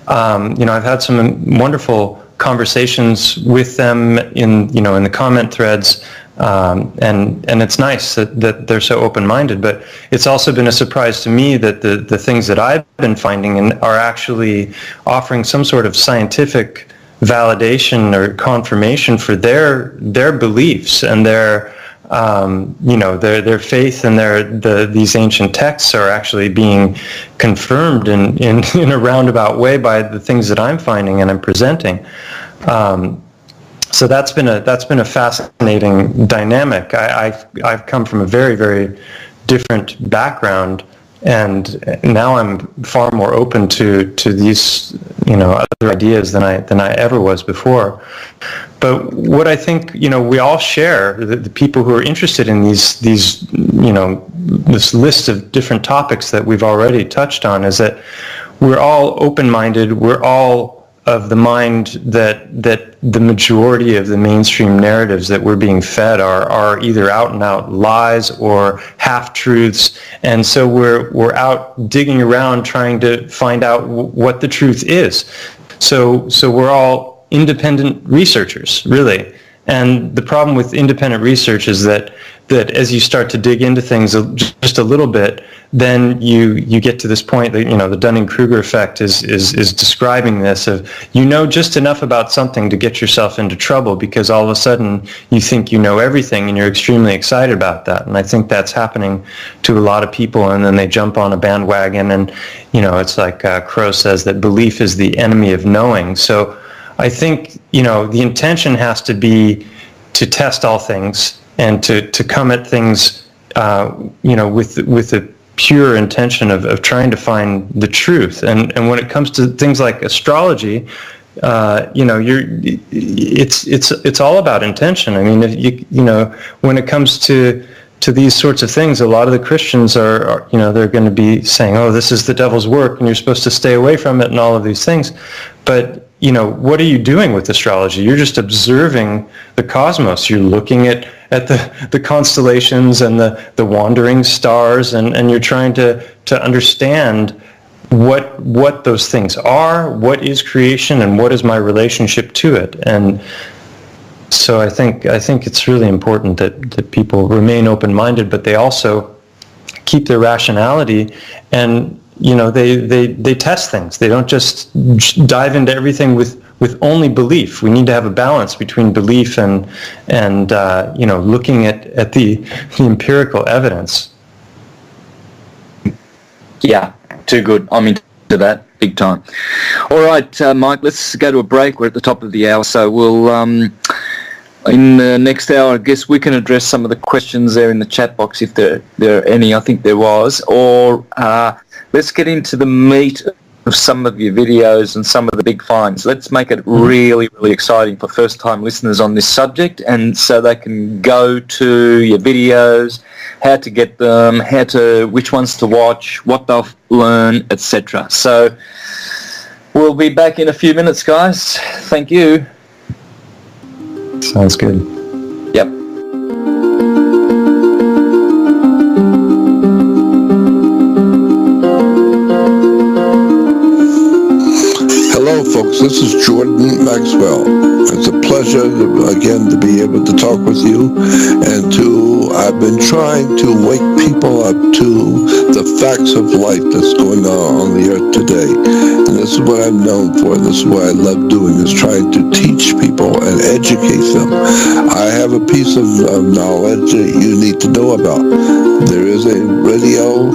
Speaker 2: I've had some wonderful conversations with them in the comment threads. And it's nice that they're so open-minded, but it's also been a surprise to me that the things that I've been finding are actually offering some sort of scientific validation or confirmation for their beliefs and their faith and these ancient texts are actually being confirmed in a roundabout way by the things that I'm finding and I'm presenting. So that's been a fascinating dynamic. I've come from a very, very different background, and now I'm far more open to these other ideas than I ever was before. But what I think we all share, the people who are interested in these this list of different topics that we've already touched on, is that we're all open-minded. We're all of the mind that the majority of the mainstream narratives that we're being fed are either out and out lies or half-truths, and so we're out digging around trying to find out what the truth is. So we're all independent researchers, really. And the problem with independent research is that as you start to dig into things just a little bit, then you get to this point that, the Dunning-Kruger effect is describing this of, just enough about something to get yourself into trouble because all of a sudden you think you know everything and you're extremely excited about that. And I think that's happening to a lot of people, and then they jump on a bandwagon, and, it's like Crow says that belief is the enemy of knowing. So I think, the intention has to be to test all things and to come at things, with a pure intention of trying to find the truth. And when it comes to things like astrology, it's all about intention. I mean, when it comes to these sorts of things, a lot of the Christians are they're going to be saying, oh, this is the devil's work and you're supposed to stay away from it and all of these things. But what are you doing with astrology? You're just observing the cosmos. You're looking at the constellations and the wandering stars, and you're trying to understand what those things are, what is creation, and what is my relationship to it. And so I think it's really important that people remain open-minded, but they also keep their rationality, and they test things. They don't just dive into everything with only belief. We need to have a balance between belief and looking at the empirical evidence.
Speaker 1: Yeah, too good. I'm into that big time. All right, Mike, let's go to a break. We're at the top of the hour, so we'll in the next hour, I guess we can address some of the questions there in the chat box if there are any. I think there was. Or let's get into the meat of some of your videos and some of the big finds. Let's make it really, really exciting for first-time listeners on this subject, and so they can go to your videos, how to get them, which ones to watch, what they'll learn, etc. So we'll be back in a few minutes, guys. Thank you.
Speaker 2: Sounds good.
Speaker 1: Yep.
Speaker 3: Hello, folks. This is Jordan Maxwell. It's a pleasure, again, to be able to talk with you. And I've been trying to wake people up to the facts of life that's going on the earth today. And this is what I'm known for. This is what I love doing, is trying to teach people and educate them. I have a piece of knowledge that you need to know about. There is a radio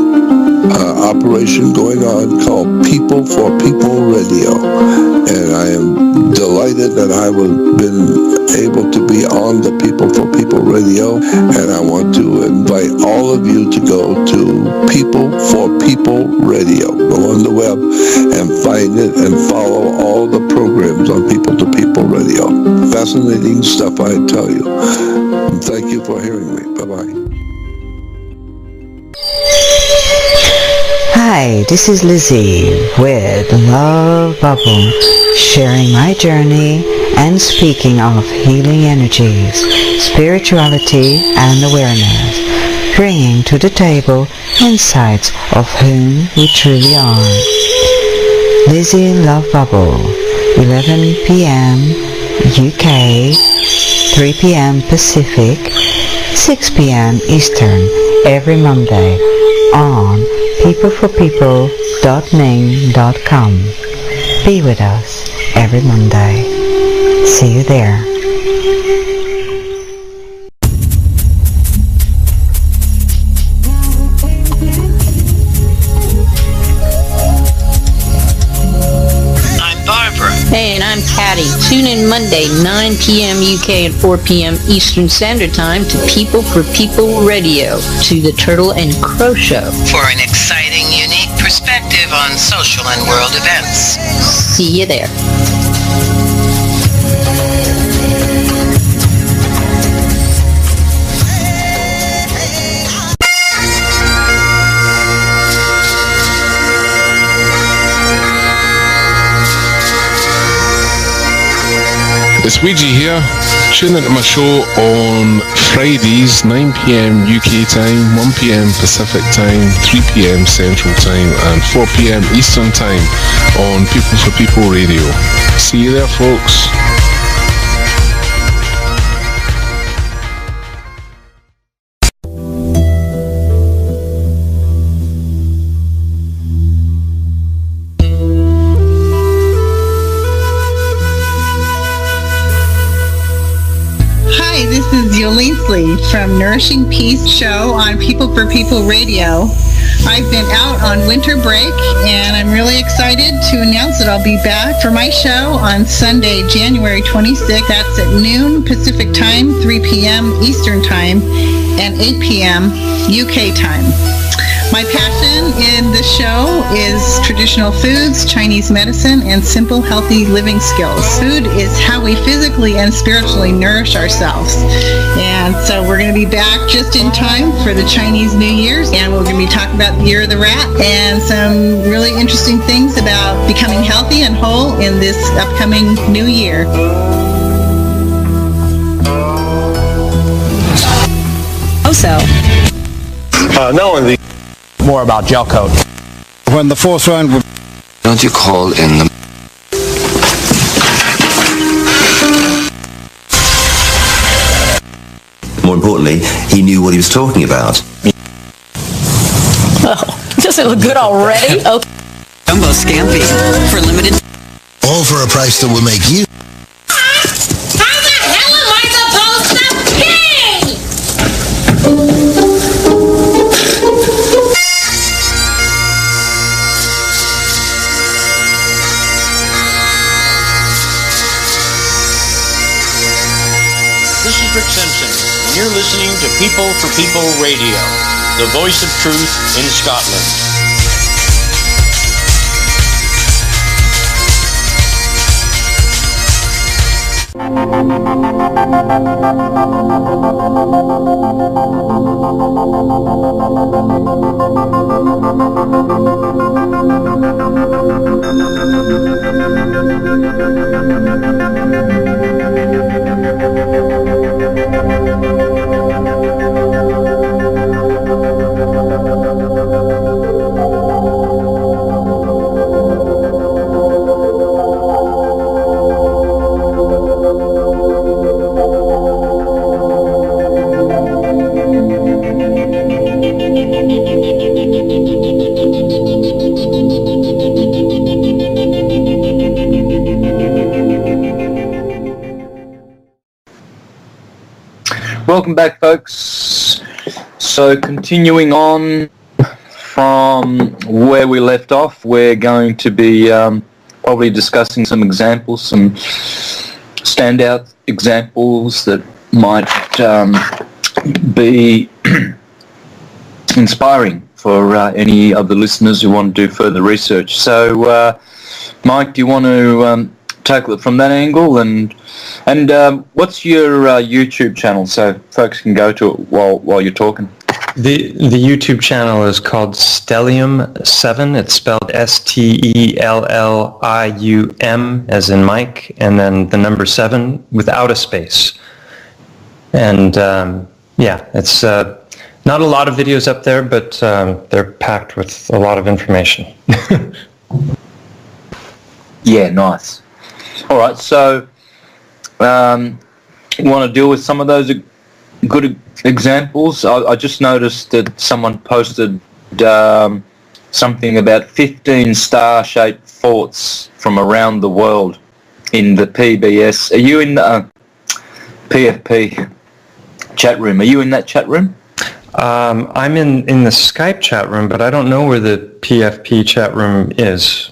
Speaker 3: operation going on called People for People Radio, and I am delighted that I have been able to be on the People for People Radio, and I want to invite all of you to go to People for People Radio. Go on the web and find it and follow all the programs on People to People Radio. Fascinating stuff, I tell you. Thank you for hearing me. Bye-bye.
Speaker 4: Hi, this is Lizzie with Love Bubble, sharing my journey and speaking of healing energies, spirituality and awareness, bringing to the table insights of whom we truly are. Lizzie Love Bubble, 11 p.m. UK, 3 p.m. Pacific, 6 p.m. Eastern, every Monday on peopleforpeople.ning.com. Be with us every Monday. See you there.
Speaker 5: Hey, and I'm Patty. Tune in Monday, 9 p.m. UK and 4 p.m. Eastern Standard Time to People for People Radio, to the Turtle and Crow Show.
Speaker 6: For an exciting, unique perspective on social and world events.
Speaker 5: See you there.
Speaker 7: It's Ouija here. Tune into my show on Fridays, 9 p.m. UK time, 1 p.m. Pacific time, 3 p.m. Central time, and 4 p.m. Eastern time on People for People Radio. See you there, folks.
Speaker 8: Linsley from Nourishing Peace show on People for People Radio. I've been out on winter break and I'm really excited to announce that I'll be back for my show on Sunday, January 26th. That's at noon Pacific time, 3 p.m. Eastern time, and 8 p.m. UK time. My passion in this show is traditional foods, Chinese medicine, and simple, healthy living skills. Food is how we physically and spiritually nourish ourselves. And so we're going to be back just in time for the Chinese New Year's, and we're going to be talking about the Year of the Rat and some really interesting things about becoming healthy and whole in this upcoming new year.
Speaker 9: Also,
Speaker 10: no one more about gel coat.
Speaker 11: When the fourth round would...
Speaker 12: Don't you call in the... More importantly, he knew what he was talking about.
Speaker 9: Oh, does it look good already? Okay.
Speaker 13: Jumbo Scampi for limited...
Speaker 14: All for a price that will make you...
Speaker 15: How the hell am I supposed to pay?
Speaker 16: This is Rick Simpson, and you're listening to People for People Radio, the voice of truth in Scotland.
Speaker 1: Welcome back, folks. So continuing on from where we left off, we're going to be probably discussing some examples, some standout examples that might be inspiring for any of the listeners who want to do further research. So, Mike, do you want to tackle it from that angle? And what's your YouTube channel so folks can go to it while you're talking?
Speaker 2: The YouTube channel is called Stellium7. It's spelled Stellium as in Mike, and then the number 7 without a space. And yeah, it's not a lot of videos up there, but they're packed with a lot of information.
Speaker 1: Yeah, nice. All right, so want to deal with some of those good examples? I just noticed that someone posted something about 15 star-shaped forts from around the world in the PBS. Are you in the PFP chat room? Are you in that chat room?
Speaker 2: I'm in the Skype chat room, but I don't know where the PFP chat room is.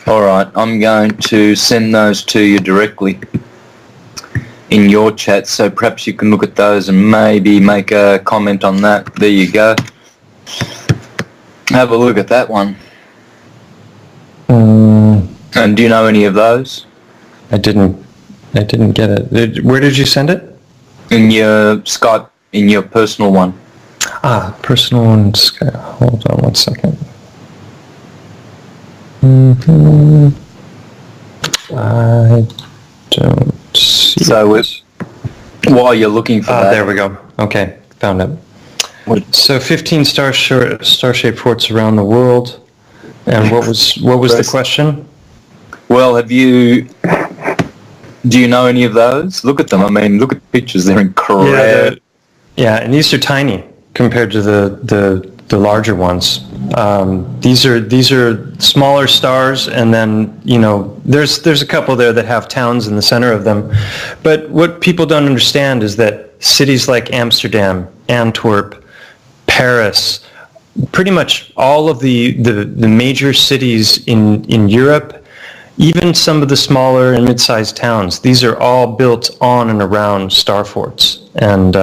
Speaker 1: All right, I'm going to send those to you directly in your chat, so perhaps you can look at those and maybe make a comment on that. There you go. Have a look at that one. And do you know any of those?
Speaker 2: I didn't get it. Where did you send it?
Speaker 1: In your Skype, in your personal one.
Speaker 2: Personal one. Hold on one second. don't see
Speaker 1: So
Speaker 2: it.
Speaker 1: while you're looking for that,
Speaker 2: there we go. Okay, found it. So 15 star-shaped forts around the world. And what was the question?
Speaker 1: Well, do you know any of those? Look at them. I mean, look at the pictures. They're incredible.
Speaker 2: Yeah, and these are tiny compared to the larger ones. These are smaller stars, and then there's a couple there that have towns in the center of them. But what people don't understand is that cities like Amsterdam, Antwerp, Paris, pretty much all of the major cities in Europe, even some of the smaller and mid-sized towns, these are all built on and around star forts. And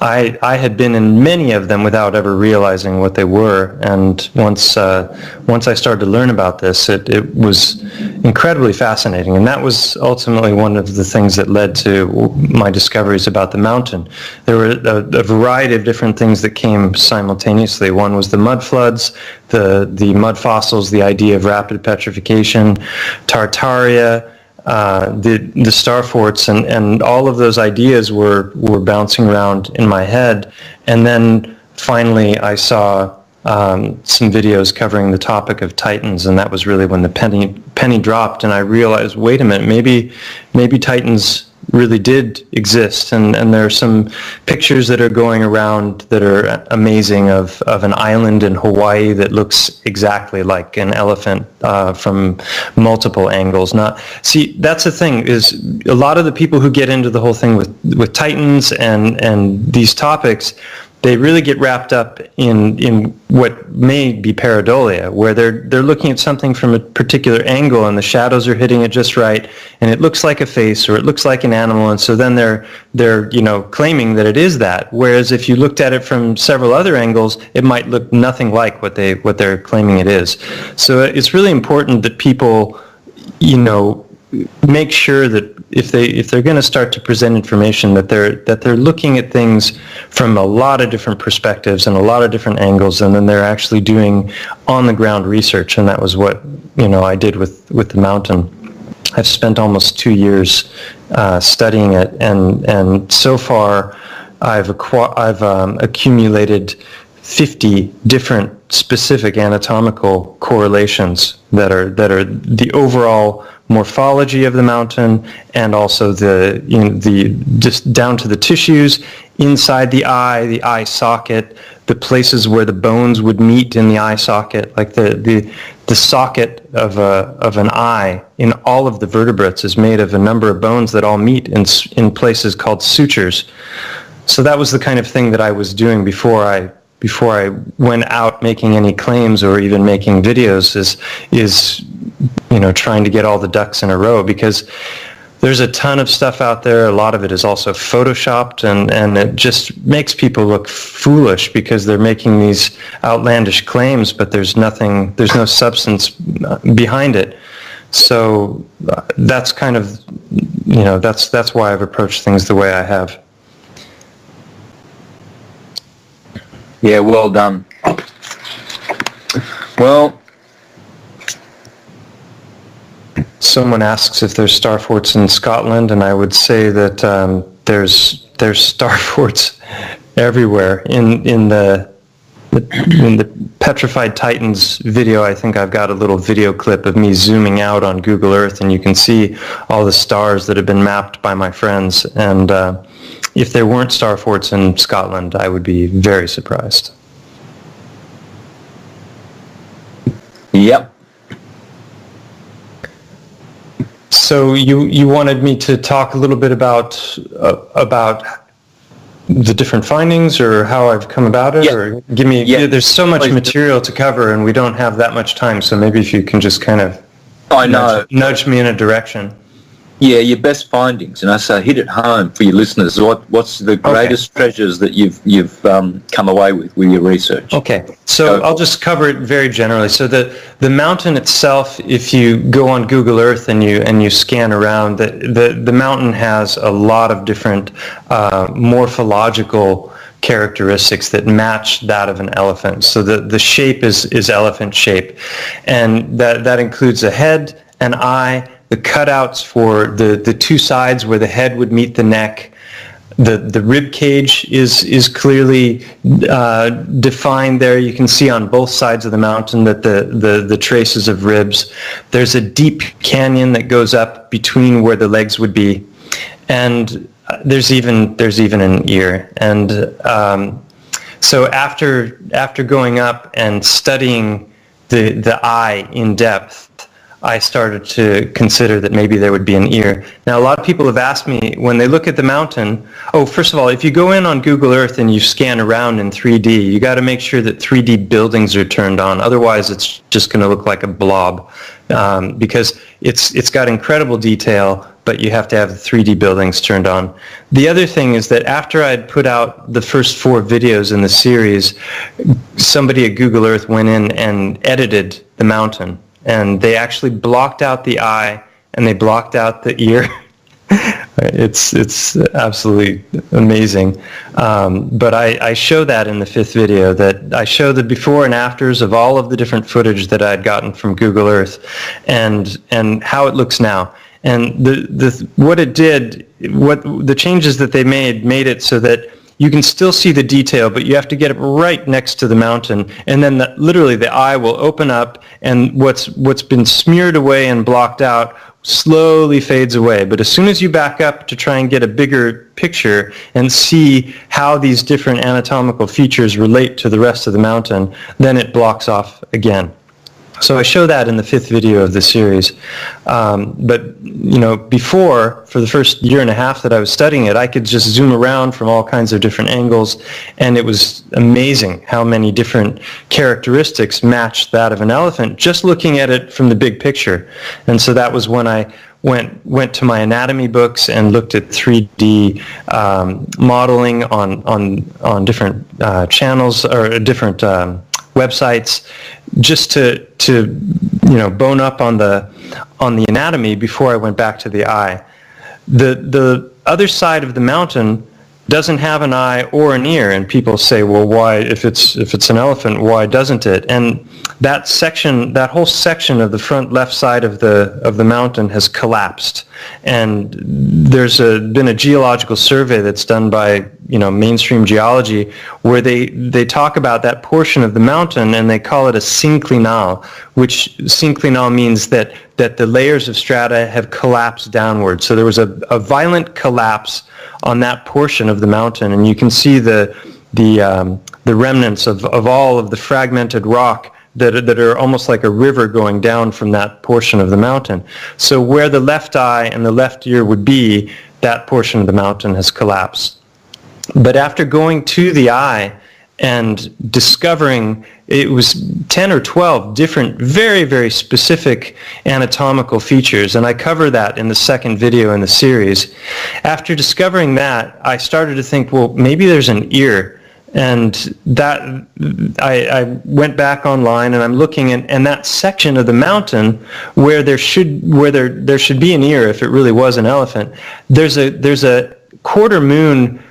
Speaker 2: I had been in many of them without ever realizing what they were. And once I started to learn about this, it was incredibly fascinating. And that was ultimately one of the things that led to my discoveries about the mountain. There were a variety of different things that came simultaneously. One was the mud floods, the mud fossils, the idea of rapid petrification, Tartaria, the star forts, and all of those ideas were bouncing around in my head. And then finally I saw some videos covering the topic of Titans, and that was really when the penny dropped, and I realized, wait a minute, maybe Titans really did exist, and there are some pictures that are going around that are amazing of an island in Hawaii that looks exactly like an elephant from multiple angles. See, that's the thing, is a lot of the people who get into the whole thing with Titans and these topics, they really get wrapped up in what may be pareidolia, where they're looking at something from a particular angle and the shadows are hitting it just right, and it looks like a face or it looks like an animal, and so then they're claiming that it is that. Whereas if you looked at it from several other angles, it might look nothing like what they're claiming it is. So it's really important that people make sure that if they're going to start to present information, that they're looking at things from a lot of different perspectives and a lot of different angles, and then they're actually doing on the ground research. And that was what I did with the mountain. I've spent almost 2 years studying it, and so far I've accumulated 50 different specific anatomical correlations that are the overall morphology of the mountain, and also the just down to the tissues inside the eye socket, the places where the bones would meet in the eye socket, like the socket of an eye in all of the vertebrates is made of a number of bones that all meet in places called sutures. So that was the kind of thing that I was doing before I went out making any claims or even making videos, is trying to get all the ducks in a row, because there's a ton of stuff out there. A lot of it is also photoshopped, and it just makes people look foolish because they're making these outlandish claims, but there's no substance behind it. So that's kind of, that's why I've approached things the way I have.
Speaker 1: Yeah, well done. Well,
Speaker 2: someone asks if there's star forts in Scotland, and I would say that there's star forts everywhere. In the Petrified Titans video, I think I've got a little video clip of me zooming out on Google Earth, and you can see all the stars that have been mapped by my friends. And if there weren't star forts in Scotland, I would be very surprised.
Speaker 1: Yep.
Speaker 2: So you wanted me to talk a little bit about the different findings, or how I've come about it, or give me. Yeah, there's so much material to cover, and we don't have that much time. So maybe if you can just kind of nudge me in a direction.
Speaker 1: Yeah, your best findings, and so hit it home for your listeners. What's the greatest treasures that you've come away with your research?
Speaker 2: Okay, so I'll just cover it very generally. So the mountain itself, if you go on Google Earth and you scan around, the mountain has a lot of different morphological characteristics that match that of an elephant. So the shape is elephant shape, and that includes a head, an eye. cutouts for the two sides where the head would meet the neck. The rib cage is clearly defined there. You can see on both sides of the mountain that the traces of ribs. There's a deep canyon that goes up between where the legs would be, and there's even an ear. And so after going up and studying the eye in depth, I started to consider that maybe there would be an ear. Now, a lot of people have asked me, when they look at the mountain, first of all, if you go in on Google Earth and you scan around in 3D, you got to make sure that 3D buildings are turned on. Otherwise, it's just going to look like a blob, because it's got incredible detail, but you have to have the 3D buildings turned on. The other thing is that after I'd put out the first 4 videos in the series, somebody at Google Earth went in and edited the mountain. And they actually blocked out the eye and they blocked out the ear. It's absolutely amazing. But I show that in the 5th video, that I show the before and afters of all of the different footage that I'd gotten from Google Earth and how it looks now. And what it did, the changes that they made it so that you can still see the detail, but you have to get it right next to the mountain, and then literally the eye will open up, and what's been smeared away and blocked out slowly fades away. But as soon as you back up to try and get a bigger picture and see how these different anatomical features relate to the rest of the mountain, then it blocks off again. So I show that in the 5th video of the series. But, before, for the first year and a half that I was studying it, I could just zoom around from all kinds of different angles, and it was amazing how many different characteristics matched that of an elephant, just looking at it from the big picture. And so that was when I went to my anatomy books and looked at 3D modeling on different channels or different websites, just to bone up on the anatomy before I went back to the eye. The other side of the mountain doesn't have an eye or an ear, and people say, well, why, if it's an elephant, why doesn't it? And that whole section of the front left side of the mountain has collapsed, and there's been a geological survey that's done by mainstream geology where they talk about that portion of the mountain and they call it a synclinal, which synclinal means that the layers of strata have collapsed downward. So there was a violent collapse on that portion of the mountain, and you can see the remnants of all of the fragmented rock that are almost like a river going down from that portion of the mountain. So where the left eye and the left ear would be, that portion of the mountain has collapsed. But after going to the eye and discovering it was 10 or 12 different, very, very specific anatomical features, and I cover that in the 2nd video in the series. After discovering that, I started to think, well, maybe there's an ear. And that I went back online and I'm looking and that section of the mountain where there should be an ear if it really was an elephant, there's a quarter moon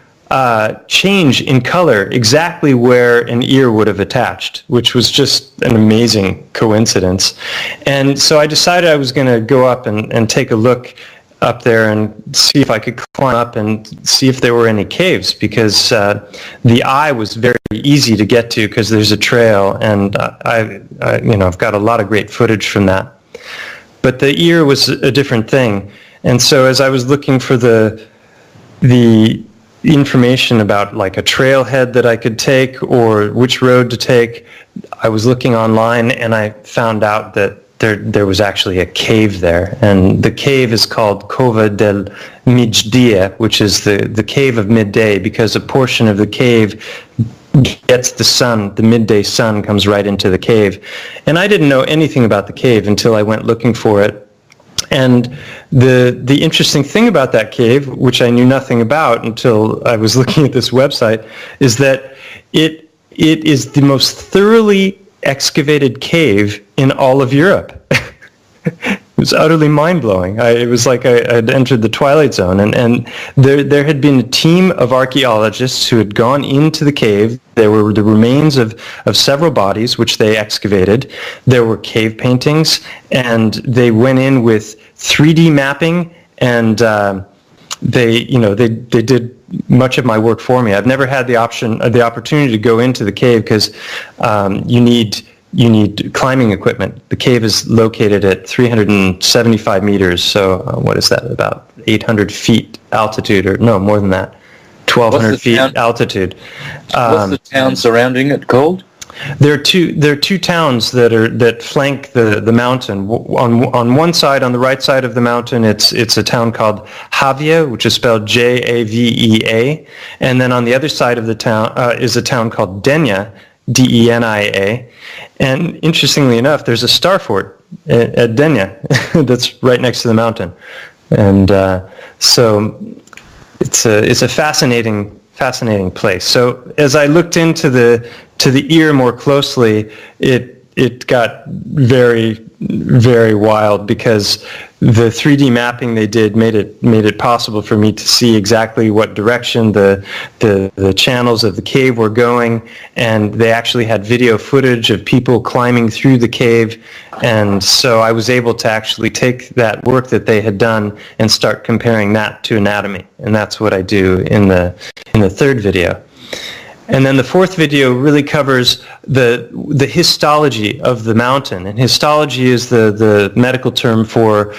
Speaker 2: change in color exactly where an ear would have attached, which was just an amazing coincidence. And so I decided I was going to go up and take a look up there and see if I could climb up and see if there were any caves, because the eye was very easy to get to because there's a trail, and I've got a lot of great footage from that. But the ear was a different thing, and so as I was looking for the information about like a trailhead that I could take or which road to take, I was looking online and I found out that there was actually a cave there, and the cave is called Cova del Middia, which is the cave of midday, because a portion of the cave gets the sun, the midday sun comes right into the cave. And I didn't know anything about the cave until I went looking for it. And the interesting thing about that cave, which I knew nothing about until I was looking at this website, is that it is the most thoroughly excavated cave in all of Europe, was utterly mind-blowing. It was like I had entered the Twilight Zone, and there had been a team of archaeologists who had gone into the cave. There were the remains of several bodies, which they excavated. There were cave paintings, and they went in with 3D mapping, and they did much of my work for me. I've never had the opportunity to go into the cave because you need climbing equipment. The cave is located at 375 meters, so what is that, about 800 feet altitude, or no, more than that, 1,200 feet altitude.
Speaker 1: What's the town surrounding it called?
Speaker 2: There are two towns that flank the mountain. On one side, on the right side of the mountain, it's a town called Javea, which is spelled Javea, and then on the other side of the town is a town called Denia, Denia. And interestingly enough, there's a star fort at Denia that's right next to the mountain, and so it's a fascinating place. So as I looked into the ear more closely, it got very, very wild, because the 3D mapping they did made it possible for me to see exactly what direction the channels of the cave were going, and they actually had video footage of people climbing through the cave, and so I was able to actually take that work that they had done and start comparing that to anatomy, and that's what I do in the third video. And then the fourth video really covers the histology of the mountain, and histology is the medical term for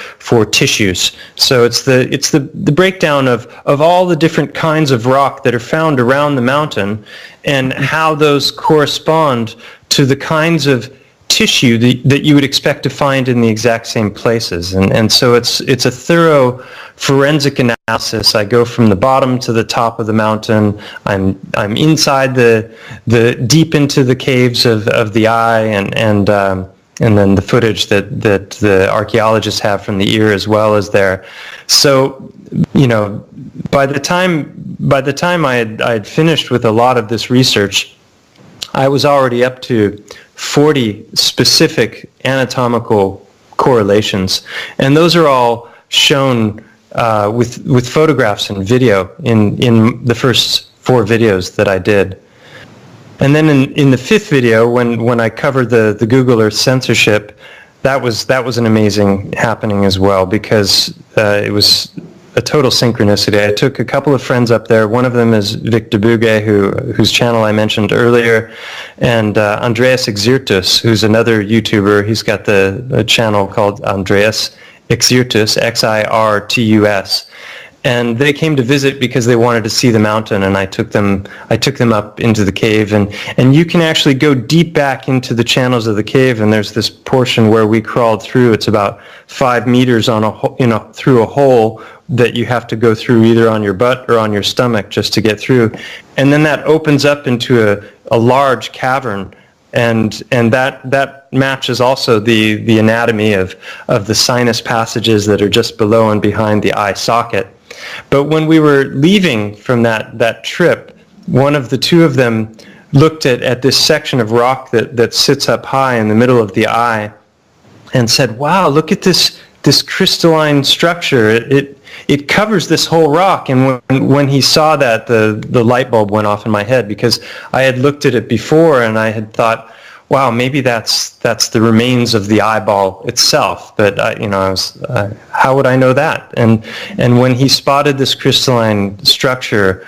Speaker 2: tissues. So it's the breakdown of all the different kinds of rock that are found around the mountain, and how those correspond to the kinds of tissue that you would expect to find in the exact same places. And so it's a thorough forensic analysis. I go from the bottom to the top of the mountain. I'm inside the deep into the caves of the eye, and then the footage that the archaeologists have from the ear as well as there. So, by the time I had finished with a lot of this research, I was already up to 40 specific anatomical correlations, and those are all shown with photographs and video in the first 4 videos that I did. And then in the 5th video, when I covered the Google Earth censorship, that was an amazing happening as well, because it was a total synchronicity. I took a couple of friends up there. One of them is Victor Buge, whose channel I mentioned earlier, and Andreas Exirtus, who's another YouTuber. He's got the channel called Andreas Exirtus, Xirtus, and they came to visit because they wanted to see the mountain, and I took them up into the cave, and you can actually go deep back into the channels of the cave, and there's this portion where we crawled through. It's about 5 meters through a hole that you have to go through either on your butt or on your stomach just to get through, and then that opens up into a large cavern, and that matches also the anatomy of the sinus passages that are just below and behind the eye socket. But when we were leaving from that trip, one of the two of them looked at this section of rock that sits up high in the middle of the eye, and said, "Wow, look at this crystalline structure. It covers this whole rock." And when he saw that, the light bulb went off in my head, because I had looked at it before and I had thought, wow, maybe that's the remains of the eyeball itself. But I was, how would I know that? And when he spotted this crystalline structure,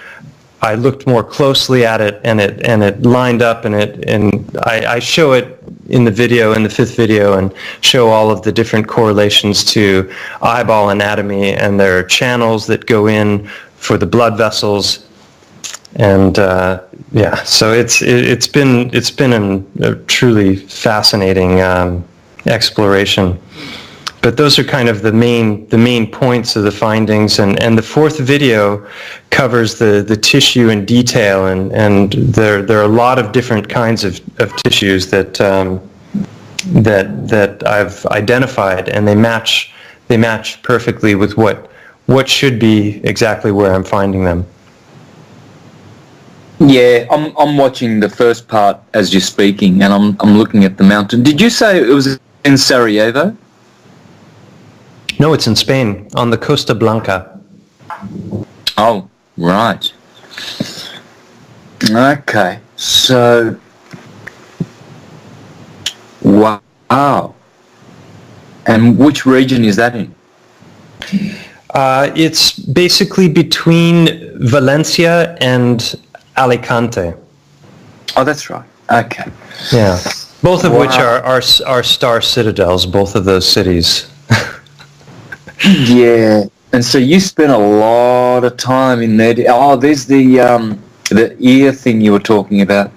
Speaker 2: I looked more closely at it, and it lined up, and I show it in the video, in the 5th video, and show all of the different correlations to eyeball anatomy, and there are channels that go in for the blood vessels, and so it's been a truly fascinating exploration. But those are kind of the main points of the findings, and the 4th video covers the tissue in detail, and there are a lot of different kinds of tissues that I've identified, and they match perfectly with what should be exactly where I'm finding them.
Speaker 1: Yeah, I'm watching the first part as you're speaking, and I'm looking at the mountain. Did you say it was in Sarajevo?
Speaker 2: No, it's in Spain, on the Costa Blanca.
Speaker 1: Oh, right. Okay, so, wow. And which region is that in?
Speaker 2: It's basically between Valencia and Alicante.
Speaker 1: Oh, that's right. Okay.
Speaker 2: Yeah. Both of which are star citadels, both of those cities.
Speaker 1: Yeah. And so you spent a lot of time in there. Oh, there's the ear thing you were talking about.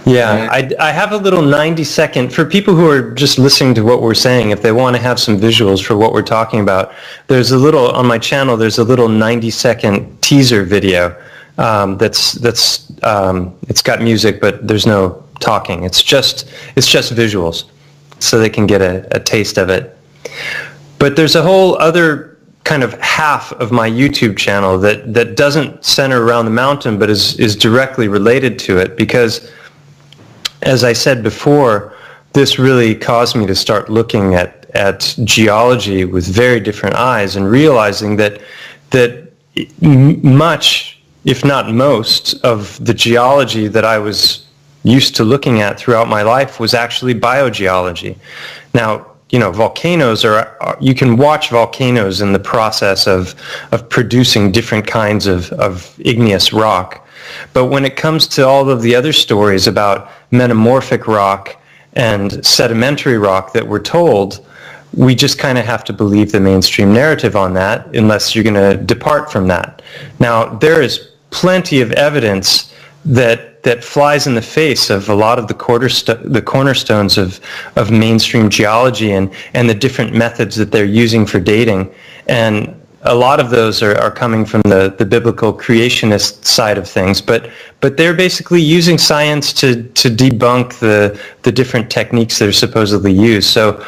Speaker 2: Yeah, I have a little 90-second, for people who are just listening to what we're saying, if they want to have some visuals for what we're talking about, there's a little, on my channel, there's a little 90-second teaser video it's got music, but there's no talking. It's just visuals, so they can get a taste of it. But there's a whole other kind of half of my YouTube channel that doesn't center around the mountain, but is directly related to it, because as I said before, this really caused me to start looking at geology with very different eyes and realizing that much, if not most, of the geology that I was used to looking at throughout my life was actually biogeology. Now, volcanoes you can watch volcanoes in the process of producing different kinds of igneous rock. But when it comes to all of the other stories about metamorphic rock and sedimentary rock that we're told, we just kind of have to believe the mainstream narrative on that unless you're going to depart from that. Now, there is plenty of evidence that flies in the face of a lot of the cornerstones of mainstream geology and the different methods that they're using for dating. And a lot of those are coming from the biblical creationist side of things, but they're basically using science to debunk the different techniques that are supposedly used. So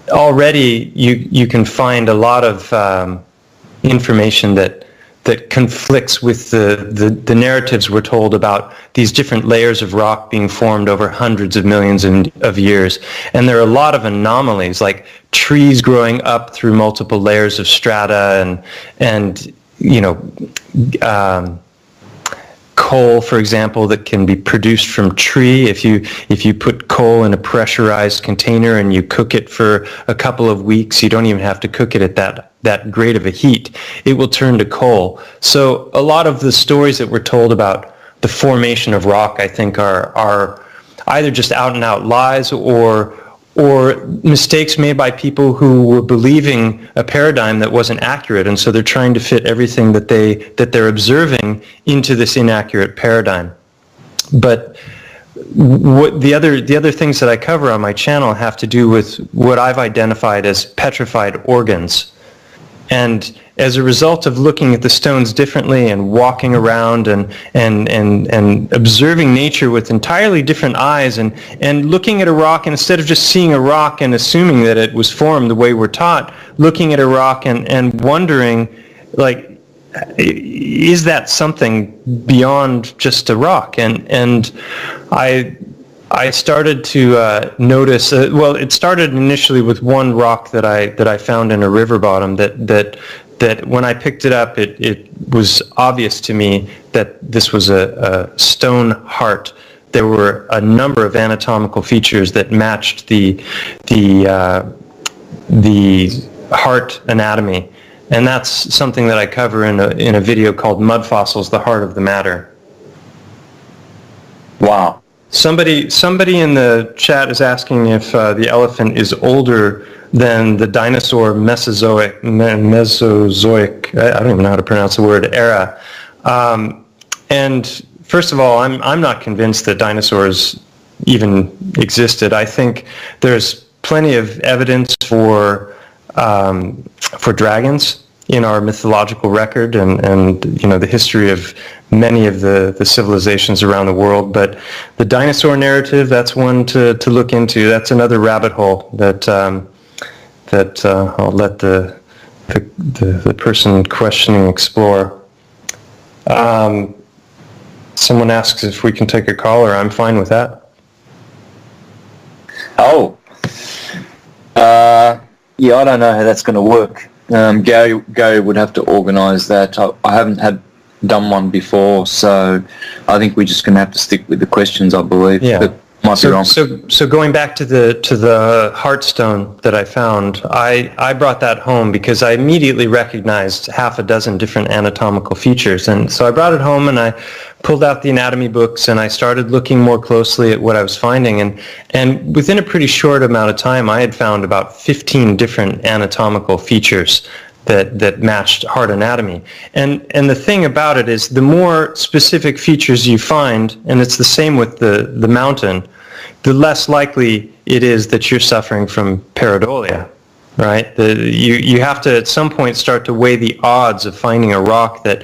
Speaker 2: already you can find a lot of information that conflicts with the narratives we're told about these different layers of rock being formed over hundreds of millions of years. And there are a lot of anomalies, like trees growing up through multiple layers of strata and coal, for example, that can be produced from tree. If you put coal in a pressurized container and you cook it for a couple of weeks, you don't even have to cook it at that great of a heat. It will turn to coal. So a lot of the stories that we're told about the formation of rock, I think, are either just out and out lies or mistakes made by people who were believing a paradigm that wasn't accurate, and so they're trying to fit everything that they're observing into this inaccurate paradigm. But the other things that I cover on my channel have to do with what I've identified as petrified organs. And as a result of looking at the stones differently and walking around and observing nature with entirely different eyes and looking at a rock, and instead of just seeing a rock and assuming that it was formed the way we're taught, looking at a rock and wondering, like, is that something beyond just a rock? And I started to notice. Well, it started initially with one rock that I found in a river bottom. That when I picked it up, it was obvious to me that this was a stone heart. There were a number of anatomical features that matched the heart anatomy, and that's something that I cover in a video called "Mud Fossils: The Heart of the Matter."
Speaker 1: Wow.
Speaker 2: Somebody in the chat is asking if the elephant is older than the dinosaur Mesozoic, I don't even know how to pronounce the word, era. And first of all, I'm not convinced that dinosaurs even existed. I think there's plenty of evidence for dragons in our mythological record and the history of many of the civilizations around the world. But the dinosaur narrative, that's one to look into. That's another rabbit hole that I'll let the person questioning explore. Someone asks if we can take a caller. I'm fine with that.
Speaker 1: Oh. Yeah, I don't know how that's going to work. Gary would have to organise that. I haven't done one before, so I think we're just going to have to stick with the questions, I believe.
Speaker 2: Yeah.
Speaker 1: But might be wrong.
Speaker 2: So going back to the heartstone that I found, I brought that home because I immediately recognized half a dozen different anatomical features, and so I brought it home and I pulled out the anatomy books and I started looking more closely at what I was finding, and within a pretty short amount of time I had found about 15 different anatomical features that matched heart anatomy. And the thing about it is the more specific features you find, and it's the same with the mountain, the less likely it is that you're suffering from pareidolia, right? You have to at some point start to weigh the odds of finding a rock that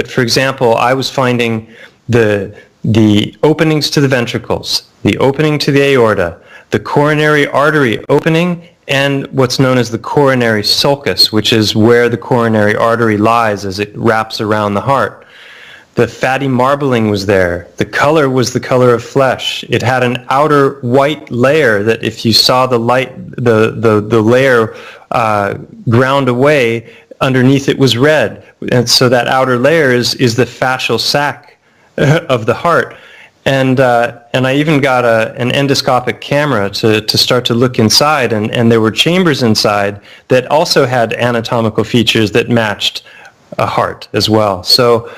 Speaker 2: for example, I was finding the openings to the ventricles, the opening to the aorta, the coronary artery opening, and what's known as the coronary sulcus, which is where the coronary artery lies as it wraps around the heart. The fatty marbling was there. The color was the color of flesh. It had an outer white layer that if you saw the light, the layer ground away, underneath it was red. And so that outer layer is the fascial sac of the heart. And I even got an endoscopic camera to start to look inside, and there were chambers inside that also had anatomical features that matched a heart as well. So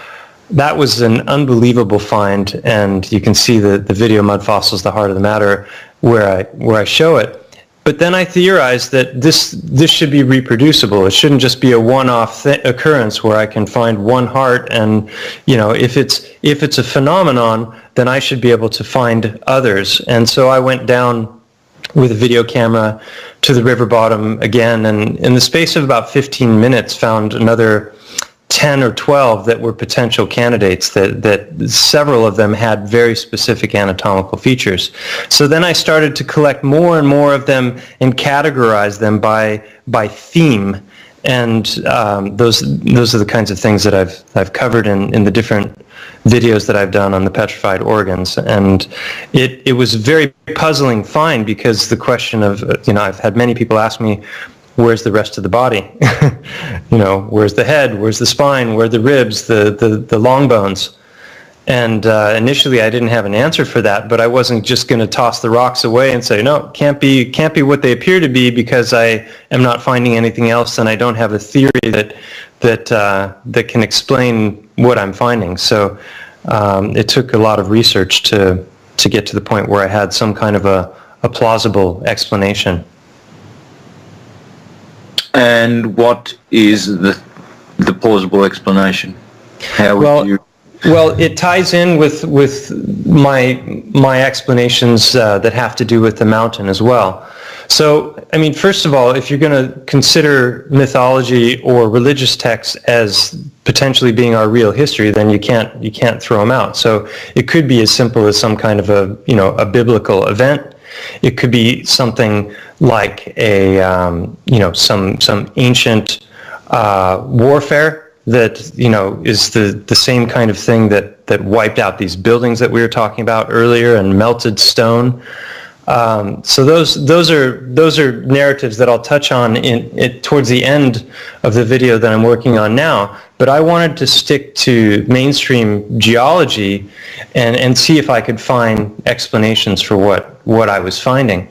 Speaker 2: that was an unbelievable find, and you can see the video Mud Fossils, the Heart of the Matter, where I show it. But then I theorized that this should be reproducible. It shouldn't just be a one-off occurrence where I can find one heart, and if it's a phenomenon, then I should be able to find others. And so I went down with a video camera to the river bottom again, and in the space of about 15 minutes found another 10 or 12 that were potential candidates, that several of them had very specific anatomical features. So then I started to collect more and more of them and categorize them by theme, and those are the kinds of things that I've covered in the different videos that I've done on the petrified organs. And it was a very puzzling find, because the question of, I've had many people ask me, where's the rest of the body? Where's the head? Where's the spine? Where are the ribs? The long bones? And initially I didn't have an answer for that, but I wasn't just going to toss the rocks away and say, no, can't be what they appear to be, because I am not finding anything else, and I don't have a theory that can explain what I'm finding. So it took a lot of research to get to the point where I had some kind of a plausible explanation.
Speaker 1: And what is the plausible explanation? How would you?
Speaker 2: Well, it ties in with my explanations that have to do with the mountain as well. So, I mean, first of all, if you're going to consider mythology or religious texts as potentially being our real history, then you can't throw them out. So it could be as simple as some kind of a biblical event. It could be something like some ancient warfare that is the same kind of thing that wiped out these buildings that we were talking about earlier and melted stone. So those are narratives that I'll touch on towards the end of the video that I'm working on now. But I wanted to stick to mainstream geology and see if I could find explanations for what I was finding.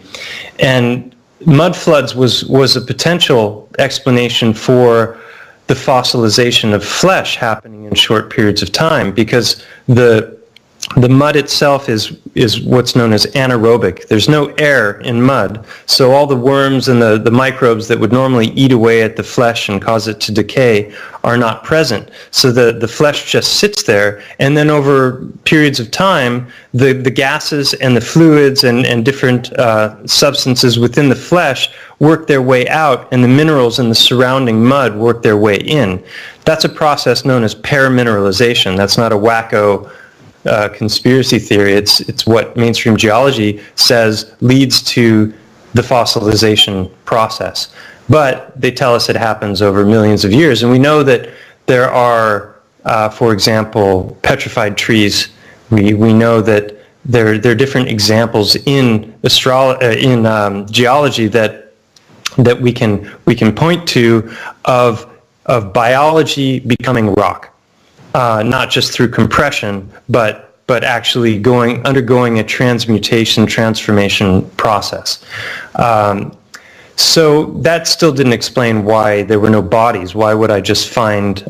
Speaker 2: And mud floods was a potential explanation for the fossilization of flesh happening in short periods of time, because the mud itself is what's known as anaerobic. There's no air in mud, so all the worms and the microbes that would normally eat away at the flesh and cause it to decay are not present. So the flesh just sits there, and then over periods of time, the gases and the fluids and different substances within the flesh work their way out, and the minerals in the surrounding mud work their way in. That's a process known as paramineralization. That's not a wacko conspiracy theory. It's what mainstream geology says leads to the fossilization process. But they tell us it happens over millions of years, and we know that there are, for example, petrified trees. We know that there are different examples in geology that that we can point to of biology becoming rock, not just through compression, but actually undergoing a transformation process. So that still didn't explain why there were no bodies. Why would I just find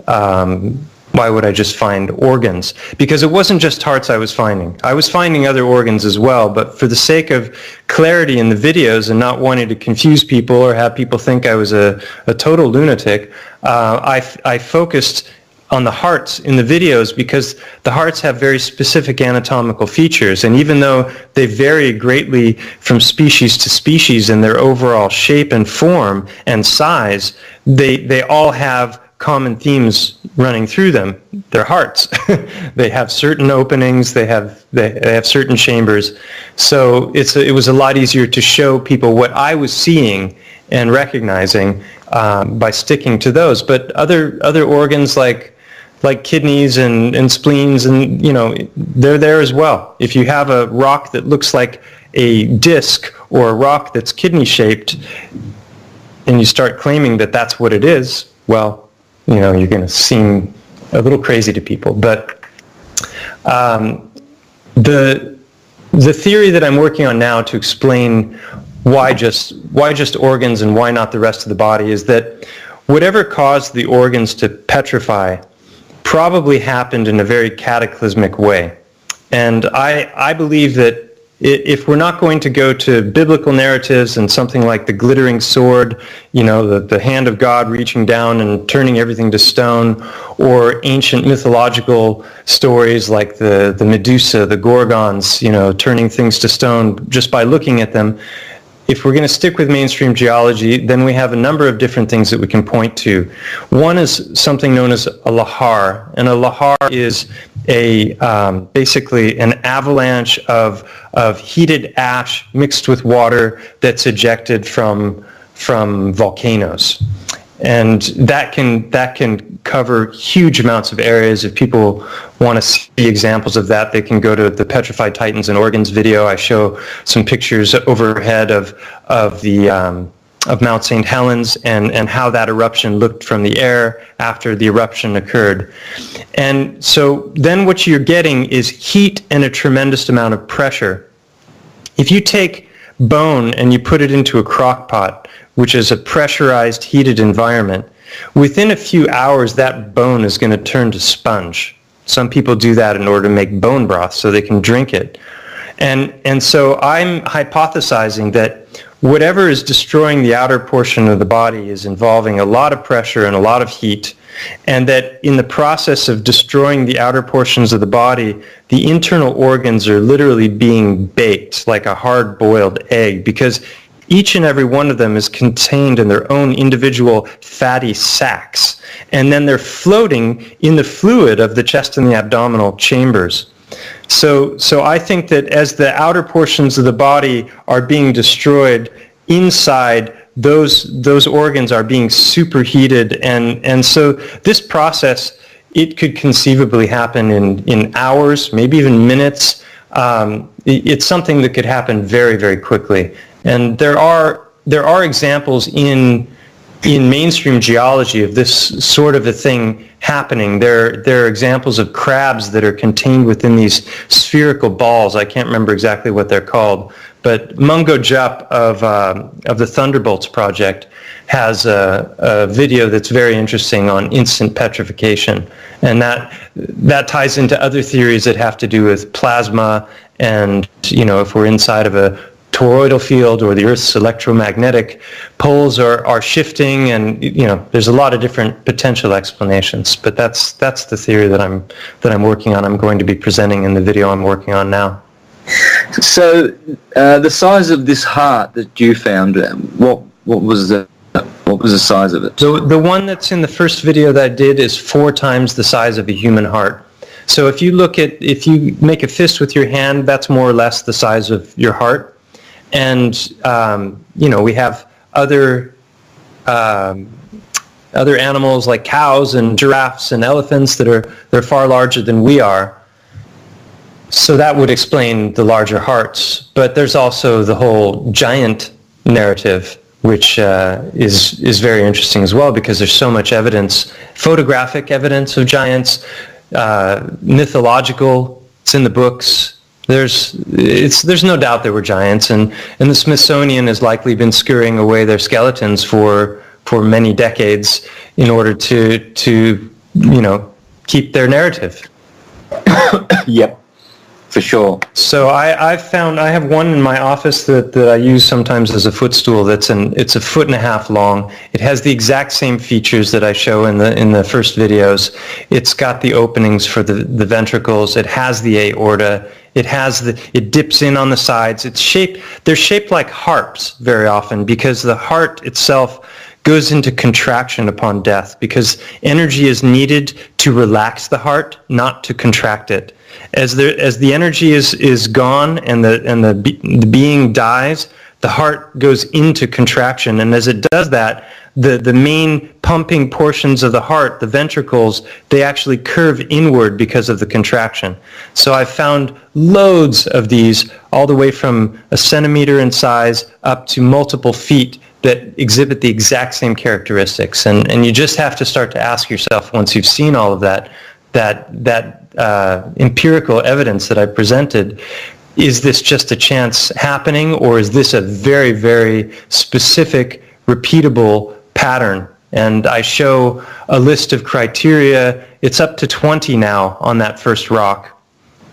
Speaker 2: organs? Because it wasn't just hearts I was finding. I was finding other organs as well, but for the sake of clarity in the videos and not wanting to confuse people or have people think I was a total lunatic, I focused on the hearts in the videos because the hearts have very specific anatomical features, and even though they vary greatly from species to species in their overall shape and form and size, they all have common themes running through them. They're hearts. They have certain openings, they have certain chambers. So it was a lot easier to show people what I was seeing and recognizing by sticking to those. But other organs like kidneys and spleens, and they're there as well. If you have a rock that looks like a disc or a rock that's kidney shaped and you start claiming that that's what it is, well, you're going to seem a little crazy to people. But the theory that I'm working on now to explain why just organs and why not the rest of the body is that whatever caused the organs to petrify probably happened in a very cataclysmic way. And I believe that if we're not going to go to biblical narratives and something like the glittering sword, the hand of God reaching down and turning everything to stone, or ancient mythological stories like the Medusa, the Gorgons, turning things to stone just by looking at them, if we're going to stick with mainstream geology, then we have a number of different things that we can point to. One is something known as a lahar, and a lahar is basically an avalanche of heated ash mixed with water that's ejected from volcanoes, and that can cover huge amounts of areas. If people want to see examples of that, they can go to the Petrified Titans and Organs video. I show some pictures overhead of Mount St. Helens and how that eruption looked from the air after the eruption occurred. And so then what you're getting is heat and a tremendous amount of pressure. If you take bone and you put it into a crock pot, which is a pressurized, heated environment, within a few hours that bone is going to turn to sponge. Some people do that in order to make bone broth so they can drink it. And so I'm hypothesizing that whatever is destroying the outer portion of the body is involving a lot of pressure and a lot of heat, and that in the process of destroying the outer portions of the body, the internal organs are literally being baked like a hard-boiled egg, because each and every one of them is contained in their own individual fatty sacs, and then they're floating in the fluid of the chest and the abdominal chambers. So I think that as the outer portions of the body are being destroyed, inside those organs are being superheated, and so this process, it could conceivably happen in hours, maybe even minutes. It's something that could happen very, very quickly. And there are examples in mainstream geology of this sort of a thing happening. There are examples of crabs that are contained within these spherical balls. I can't remember exactly what they're called, but Mungo Jup of the Thunderbolts project has a video that's very interesting on instant petrification, and that ties into other theories that have to do with plasma, and if we're inside of a toroidal field or the Earth's electromagnetic poles are shifting, and there's a lot of different potential explanations. But that's the theory that I'm working on. I'm going to be presenting in the video I'm working on now.
Speaker 1: So the size of this heart that you found, what was the size of it?
Speaker 2: So the one that's in the first video that I did is 4 times the size of a human heart. So if you make a fist with your hand, that's more or less the size of your heart. And we have other animals like cows and giraffes and elephants they're far larger than we are. So that would explain the larger hearts. But there's also the whole giant narrative which is very interesting as well, because there's so much evidence, photographic evidence of giants, mythological, it's in the books. There's no doubt there were giants, and the Smithsonian has likely been scurrying away their skeletons for many decades in order to keep their narrative.
Speaker 1: Yep. For sure.
Speaker 2: So I have one in my office that I use sometimes as a footstool. It's a 1.5 foot long. It has the exact same features that I show in the first videos. It's got the openings for the ventricles. It has the aorta. It dips in on the sides. They're shaped like harps very often, because the heart itself goes into contraction upon death, because energy is needed to relax the heart, not to contract it. As the energy is gone and the being dies, the heart goes into contraction, and as it does that, the main pumping portions of the heart, the ventricles, they actually curve inward because of the contraction. So I've found loads of these, all the way from a centimeter in size up to multiple feet, that exhibit the exact same characteristics. And you just have to start to ask yourself, once you've seen all of that empirical evidence that I presented, is this just a chance happening, or is this a very, very specific, repeatable pattern? And I show a list of criteria. It's up to 20 now on that first rock.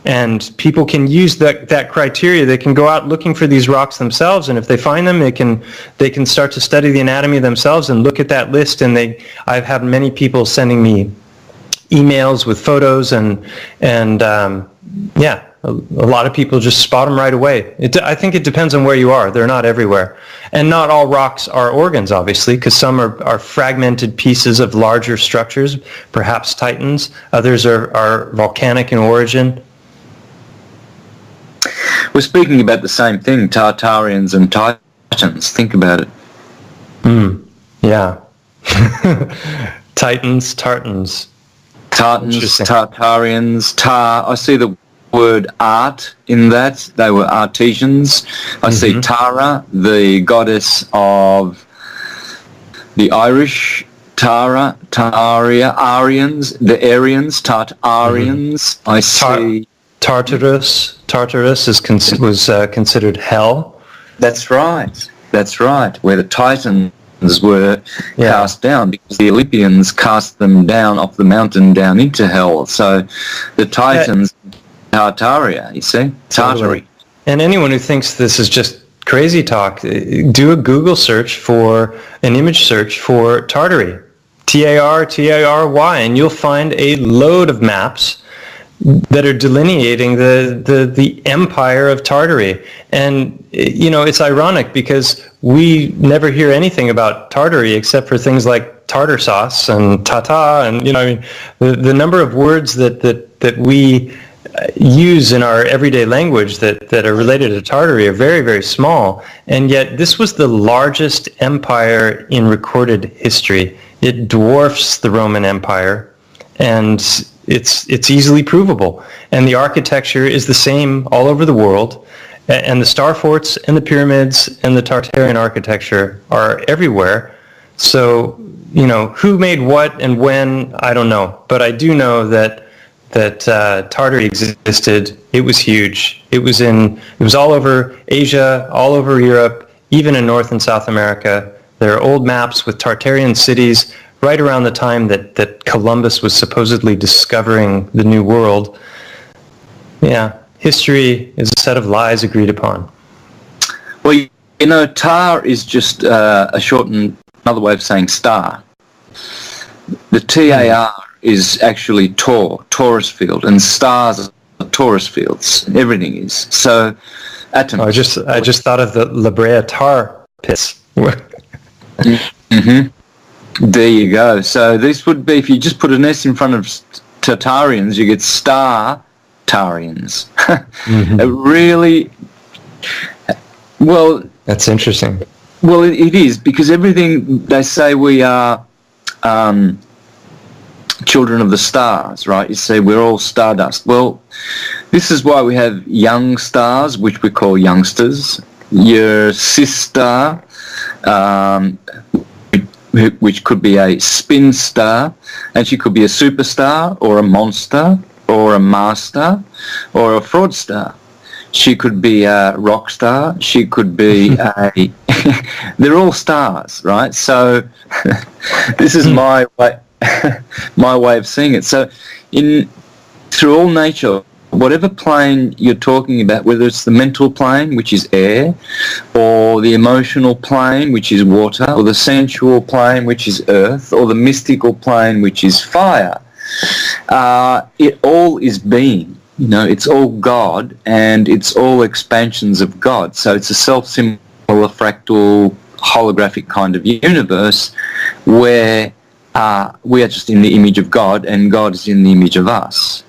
Speaker 2: And people can use that criteria. They can go out looking for these rocks themselves, and if they find them, they can start to study the anatomy themselves and look at that list. And I've had many people sending me emails with photos, and a lot of people just spot them right away. I think it depends on where you are. They're not everywhere. And not all rocks are organs, obviously, because some are fragmented pieces of larger structures, perhaps titans. Others are volcanic in origin.
Speaker 1: We're speaking about the same thing, Tartarians and Titans. Think about it.
Speaker 2: Yeah. Titans, Tartans.
Speaker 1: Tartarians, I see the word art in that. They were artisans. I see Tara, the goddess of the Irish, Tartaria, Aryans, the Aryans, Tartarians. I see...
Speaker 2: Tartarus was considered hell.
Speaker 1: That's right, where the Titans were cast down, because the Olympians cast them down off the mountain down into hell. So the Titans, Tartaria, you see, Tartary.
Speaker 2: And anyone who thinks this is just crazy talk, do a Google search an image search for Tartary, T-A-R-T-A-R-Y, and you'll find a load of maps that are delineating the empire of Tartary. And it's ironic, because we never hear anything about Tartary except for things like tartar sauce and tata, and the number of words that we use in our everyday language that are related to Tartary are very, very small. And yet this was the largest empire in recorded history. It dwarfs the Roman Empire, and it's easily provable. And the architecture is the same all over the world, and the star forts and the pyramids and the Tartarian architecture are everywhere. So, who made what and when, I don't know. But I do know that Tartary existed. It was huge. It was all over Asia, all over Europe, even in North and South America. There are old maps with Tartarian cities right around the time that Columbus was supposedly discovering the New World. Yeah, history is a set of lies agreed upon.
Speaker 1: Well, tar is just a shortened, another way of saying star. The TAR is actually torus field, and stars are torus fields. Everything is. So, atoms.
Speaker 2: I just thought of the La Brea tar pits.
Speaker 1: There you go. So this would be, if you just put an S in front of Tartarians, you get Star-Tarians. Really, well...
Speaker 2: That's interesting.
Speaker 1: Well, it is, because everything, they say we are children of the stars, right? You say we're all stardust. Well, this is why we have young stars, which we call youngsters, your sister, which could be a spin star, and she could be a superstar or a monster or a master or a fraudster. She could be a rock star. She could be a... They're all stars, right? So this is my way of seeing it. So through all nature, whatever plane you're talking about, whether it's the mental plane, which is air, or the emotional plane, which is water, or the sensual plane, which is earth, or the mystical plane, which is fire, it all is being. You know, it's all God, and it's all expansions of God. So it's a self-similar, fractal, holographic kind of universe where we are just in the image of God, and God is in the image of us.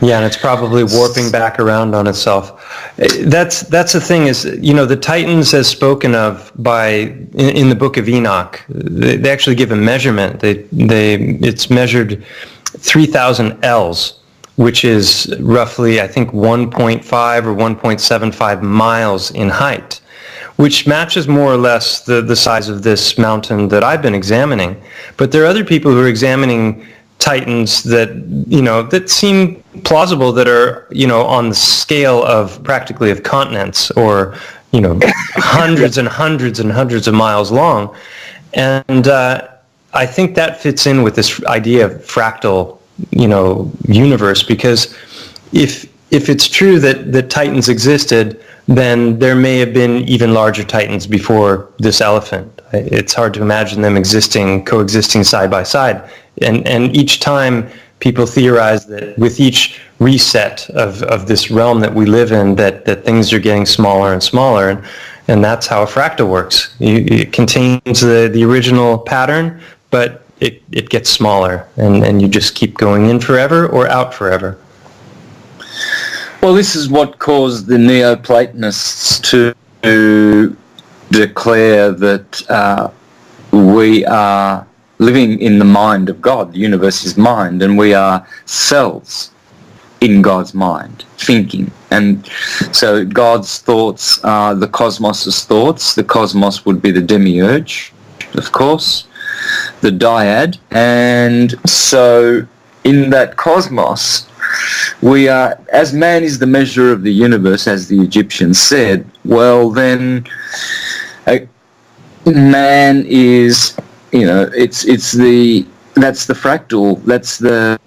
Speaker 2: Yeah, and it's probably warping back around on itself. That's the thing is, you know, the Titans as spoken of in the Book of Enoch, they actually give a measurement. It's measured 3,000 L's, which is roughly, I think, 1.5 or 1.75 miles in height, which matches more or less the size of this mountain that I've been examining. But there are other people who are examining Titans that, you know, that seem plausible, that are, you know, on the scale of practically of continents, or, you know, hundreds and hundreds and hundreds of miles long. And I think that fits in with this idea of fractal, you know, universe, because if it's true that Titans existed, then there may have been even larger Titans before this elephant. It's hard to imagine them coexisting side by side. And each time people theorize that with each reset of this realm that we live in, that things are getting smaller and smaller. And that's how a fractal works. It contains the original pattern, but it gets smaller, and you just keep going in forever or out forever.
Speaker 1: Well, this is what caused the Neoplatonists to declare that we are living in the mind of God. The universe is mind, and we are cells in God's mind, thinking. And so God's thoughts are the cosmos's thoughts. The cosmos would be the demiurge, of course, the dyad. And so in that cosmos, we are, as man is the measure of the universe, as the Egyptians said, well then man is, you know, that's the fractal, that's the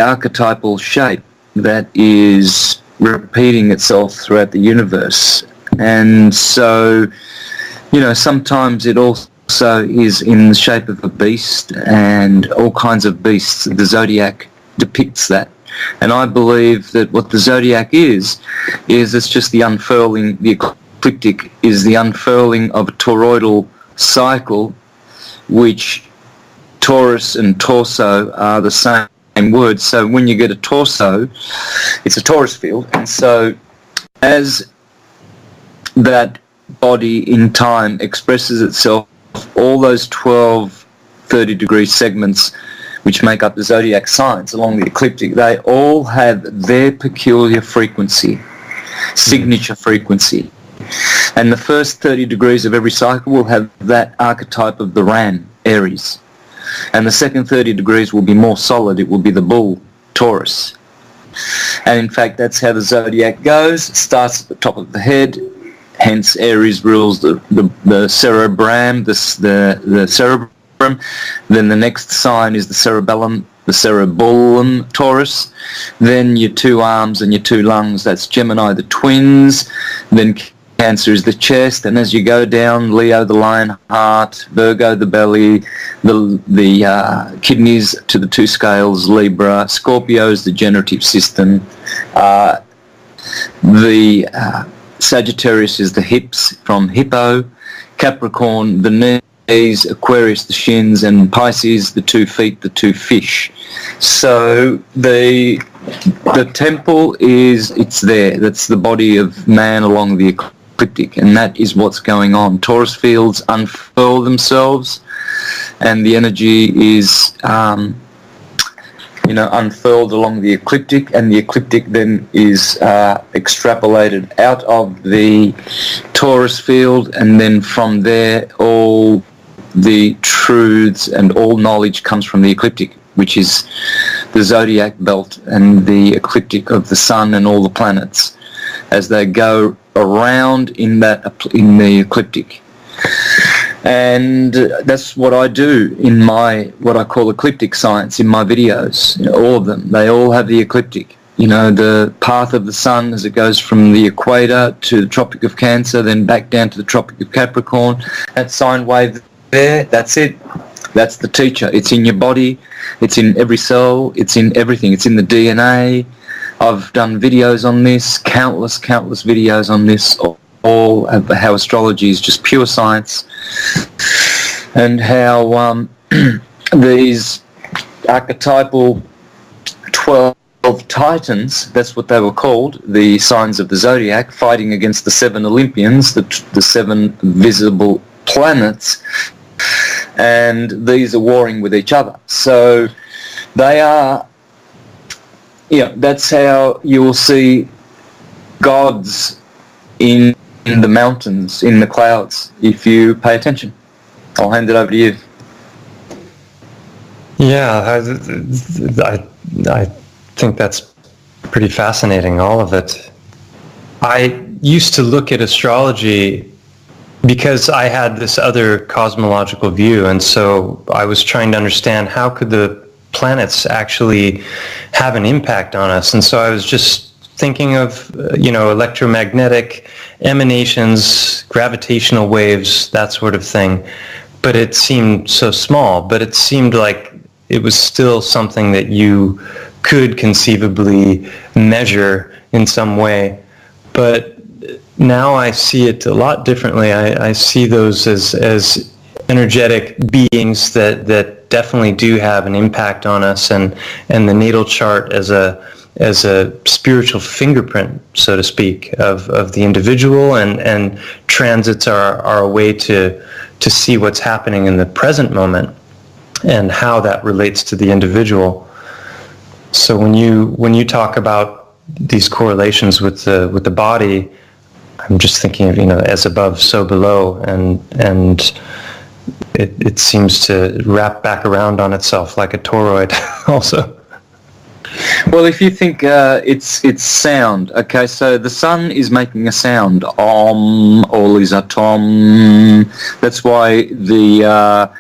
Speaker 1: archetypal shape that is repeating itself throughout the universe. And so, you know, sometimes it also is in the shape of a beast, and all kinds of beasts. The zodiac depicts that. And I believe that what the zodiac is it's just the unfurling, the ecliptic is the unfurling of a toroidal cycle, which Taurus and torso are the same word. So when you get a torso, it's a Taurus field. And so as that body in time expresses itself, all those 12 30-degree segments which make up the zodiac signs along the ecliptic, they all have their peculiar frequency, signature frequency. And the first 30 degrees of every cycle will have that archetype of the ram, Aries. And the second 30 degrees will be more solid. It will be the bull, Taurus. And in fact, that's how the zodiac goes. It starts at the top of the head, hence Aries rules the cerebrum, the cerebrum. Then the next sign is the cerebellum, the cerebellum, Taurus. Then your two arms and your two lungs, that's Gemini, the twins. Then Cancer is the chest, and as you go down, Leo the lion heart, Virgo the belly, the kidneys to the two scales, Libra, Scorpio is the generative system, the Sagittarius is the hips from Hippo, Capricorn the knees, Aquarius the shins, and Pisces the 2 feet, the 2 fish. So the temple it's there. That's the body of man along the ecliptic, and that is what's going on. Taurus fields unfurl themselves, and the energy is unfurled along the ecliptic, and the ecliptic then is extrapolated out of the Taurus field, and then from there all the truths and all knowledge comes from the ecliptic, which is the zodiac belt and the ecliptic of the sun and all the planets as they go around in the ecliptic. And that's what I do in my, what I call ecliptic science, in my videos. All of them, they all have the ecliptic. The path of the sun as it goes from the equator to the Tropic of Cancer, then back down to the Tropic of Capricorn. That sine wave there, that's it. That's the teacher. It's in your body. It's in every cell. It's in everything. It's in the DNA. I've done videos on this, countless videos on this, all of how astrology is just pure science, and how these archetypal 12 Titans, that's what they were called, the signs of the zodiac, fighting against the 7 Olympians, the 7 visible planets, and these are warring with each other. So they are, that's how you will see gods in the mountains, in the clouds, if you pay attention. I'll hand it over to you.
Speaker 2: Yeah, I think that's pretty fascinating, all of it. I used to look at astrology because I had this other cosmological view, and so I was trying to understand how could the planets actually have an impact on us. And so I was just thinking of, electromagnetic emanations, gravitational waves, that sort of thing. But it seemed so small, but it seemed like it was still something that you could conceivably measure in some way. But now I see it a lot differently. I see those as energetic beings that definitely do have an impact on us, and the natal chart as a spiritual fingerprint, so to speak, of the individual, and transits are a way to see what's happening in the present moment and how that relates to the individual. So when you talk about these correlations with the body, I'm just thinking of as above, so below, and it seems to wrap back around on itself like a toroid also.
Speaker 1: Well, if you think it's sound, okay, so the sun is making a sound, Om, all is atom. That's why the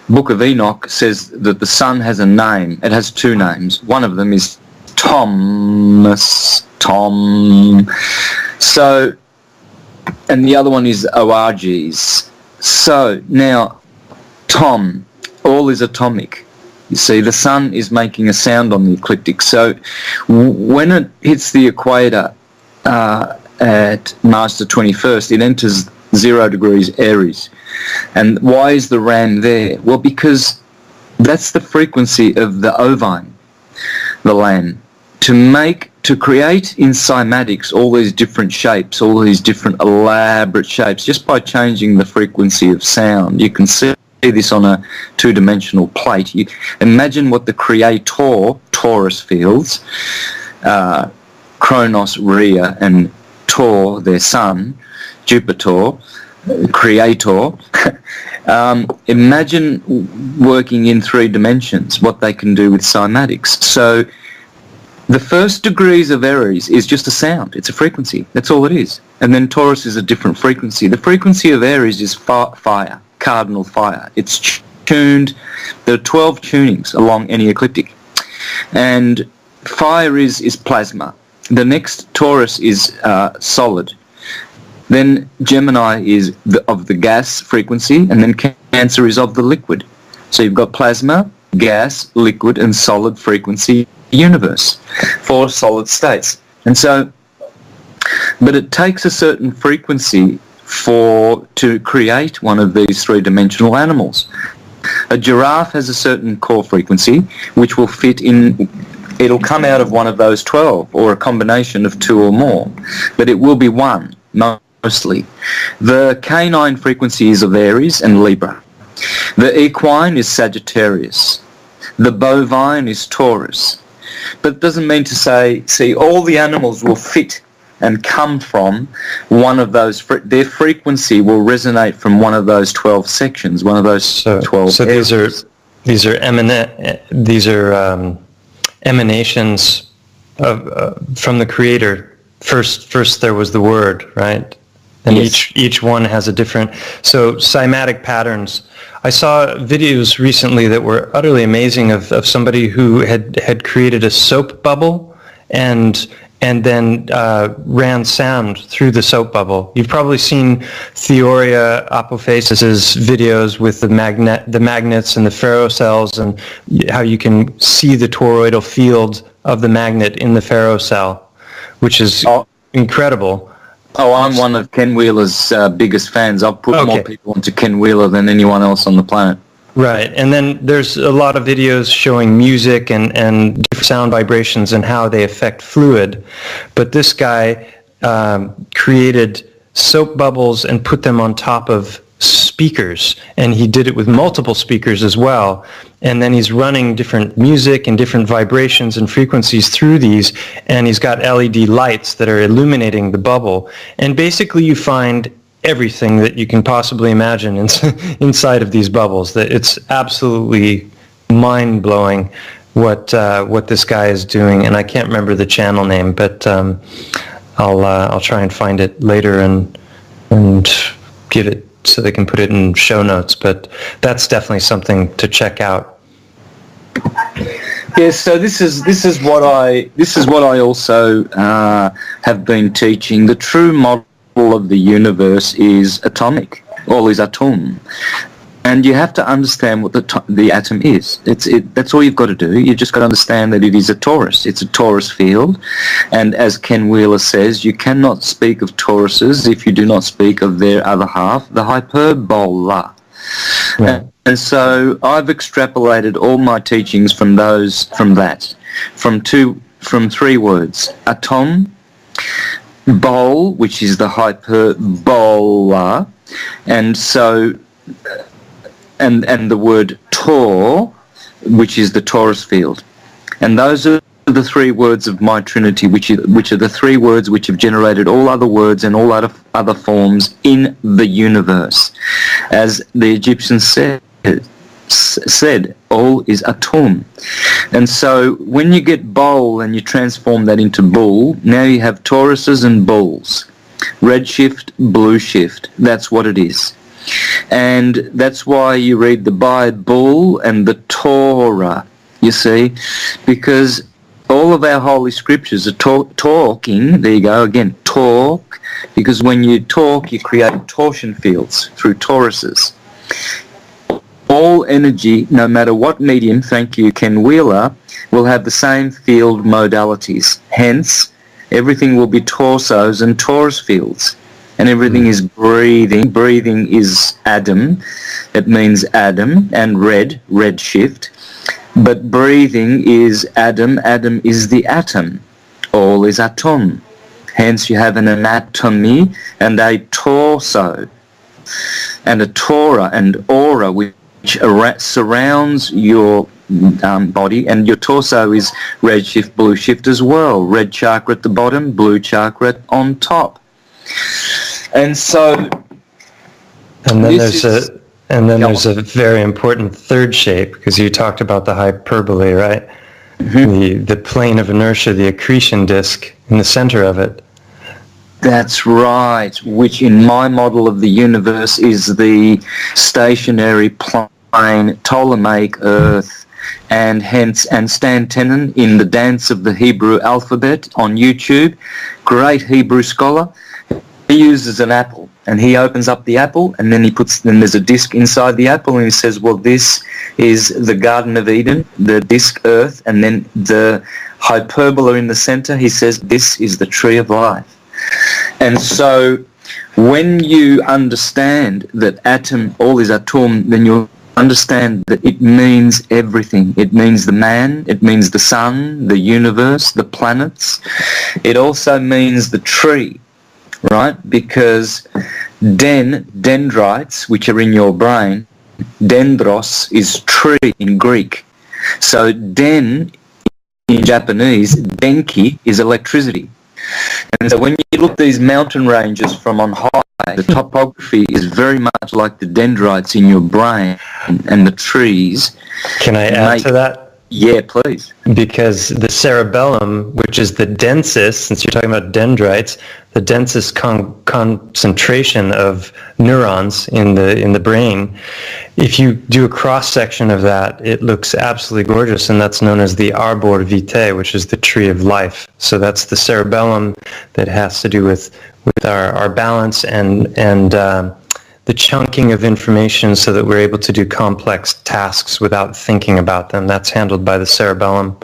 Speaker 1: Book of Enoch says that the sun has a name. It has 2 names. One of them is Thomas, Tom. So, and the other one is ORGs. So now, Tom, all is atomic. You see, the sun is making a sound on the ecliptic. So when it hits the equator at March the 21st, it enters 0 degrees Aries. And why is the ram there? Well, because that's the frequency of the ovine, the lamb. To create in cymatics all these different shapes, all these different elaborate shapes, just by changing the frequency of sound. You can see this on a 2-dimensional plate. You imagine what the creator, Taurus fields, Kronos, Rhea, and Tor, their son, Jupiter, creator. Imagine working in 3 dimensions, what they can do with cymatics. So the first degrees of Aries is just a sound. It's a frequency. That's all it is. And then Taurus is a different frequency. The frequency of Aries is fire, cardinal fire. It's tuned. There are 12 tunings along any ecliptic. And fire is plasma. The next Taurus is solid. Then Gemini is of the gas frequency, and then Cancer is of the liquid. So you've got plasma, gas, liquid, and solid frequency universe, 4 solid states. And so, but it takes a certain frequency to create one of these 3-dimensional animals. A giraffe has a certain core frequency which will fit in. It'll come out of one of those 12, or a combination of 2 or more, but it will be one mostly. The canine frequency is of Aries and Libra. The equine is Sagittarius. The bovine is Taurus. But it doesn't mean to say, see, all the animals will fit and come from one of those, their frequency will resonate from one of those 12 sections, one of those 12
Speaker 2: So
Speaker 1: areas.
Speaker 2: these are emanations from the Creator. First there was the Word, right? And
Speaker 1: yes.
Speaker 2: each one has a different, so cymatic patterns. I saw videos recently that were utterly amazing of somebody who had created a soap bubble and then ran sound through the soap bubble. You've probably seen Theoria Apophasis's videos with the magnets and the ferrocells, and how you can see the toroidal field of the magnet in the ferrocell, which is incredible.
Speaker 1: Oh, I'm one of Ken Wheeler's biggest fans. I've put more people onto Ken Wheeler than anyone else on the planet.
Speaker 2: Right, and then there's a lot of videos showing music and different sound vibrations and how they affect fluid. But this guy created soap bubbles and put them on top of speakers, and he did it with multiple speakers as well. And then he's running different music and different vibrations and frequencies through these, and he's got LED lights that are illuminating the bubble. And basically you find everything that you can possibly imagine inside of these bubbles. That it's absolutely mind-blowing what this guy is doing, and I can't remember the channel name, but I'll try and find it later and give it so they can put it in show notes. But that's definitely something to check out.
Speaker 1: Yes, so this is what I also have been teaching. The true model of the universe is atomic. All is atom. And you have to understand what the atom is. That's all you've got to do. You just got to understand that it is a torus. It's a torus field. And as Ken Wheeler says, you cannot speak of toruses if you do not speak of their other half, the hyperbola. Right. And so I've extrapolated all my teachings from three words: atom, bol, which is the hyperbola, and so and the word tor, which is the torus field. And those are the three words of my Trinity, which are the three words which have generated all other words and all other forms in the universe. As the Egyptians said, all is atum. And so when you get bol and you transform that into bull, now you have toruses and bulls. Red shift, blue shift. That's what it is. And that's why you read the Bible and the Torah, you see, because all of our holy scriptures are talking. There you go again, talk, because when you talk you create torsion fields through toruses. All energy, no matter what medium, thank you Ken Wheeler, will have the same field modalities. Hence, everything will be torsos and torus fields. And everything is breathing. Breathing is Adam. It means Adam, and red shift. But breathing is Adam. Adam is the atom. All is atom. Hence you have an anatomy and a torso. And a Torah and aura which surrounds your body, and your torso is red shift, blue shift as well. Red chakra at the bottom, blue chakra on top. And so,
Speaker 2: and then there's a very important third shape, because you talked about the hyperbole, right? Mm-hmm. The plane of inertia, the accretion disk in the center of it.
Speaker 1: That's right, which in my model of the universe is the stationary plane, Ptolemaic Earth, and Stan Tenen in the Dance of the Hebrew Alphabet on YouTube, great Hebrew scholar. He uses an apple, and he opens up the apple, and then there's a disc inside the apple, and he says, well, this is the Garden of Eden, the disc Earth, and then the hyperbola in the center, he says, this is the tree of life. And so when you understand that atom, all is atom, then you'll understand that it means everything. It means the man, it means the sun, the universe, the planets. It also means the tree, right? Because dendrites, which are in your brain, dendros is tree in Greek. So den in Japanese, denki, is electricity. And so when you look at these mountain ranges from on high, the topography is very much like the dendrites in your brain and the trees.
Speaker 2: Can I add to that?
Speaker 1: Yeah, please.
Speaker 2: Because the cerebellum, which is the densest, since you're talking about dendrites, the densest concentration of neurons in the brain, if you do a cross-section of that, it looks absolutely gorgeous, and that's known as the arbor vitae, which is the tree of life. So that's the cerebellum that has to do with our balance and the chunking of information so that we're able to do complex tasks without thinking about them. That's handled by the cerebellum.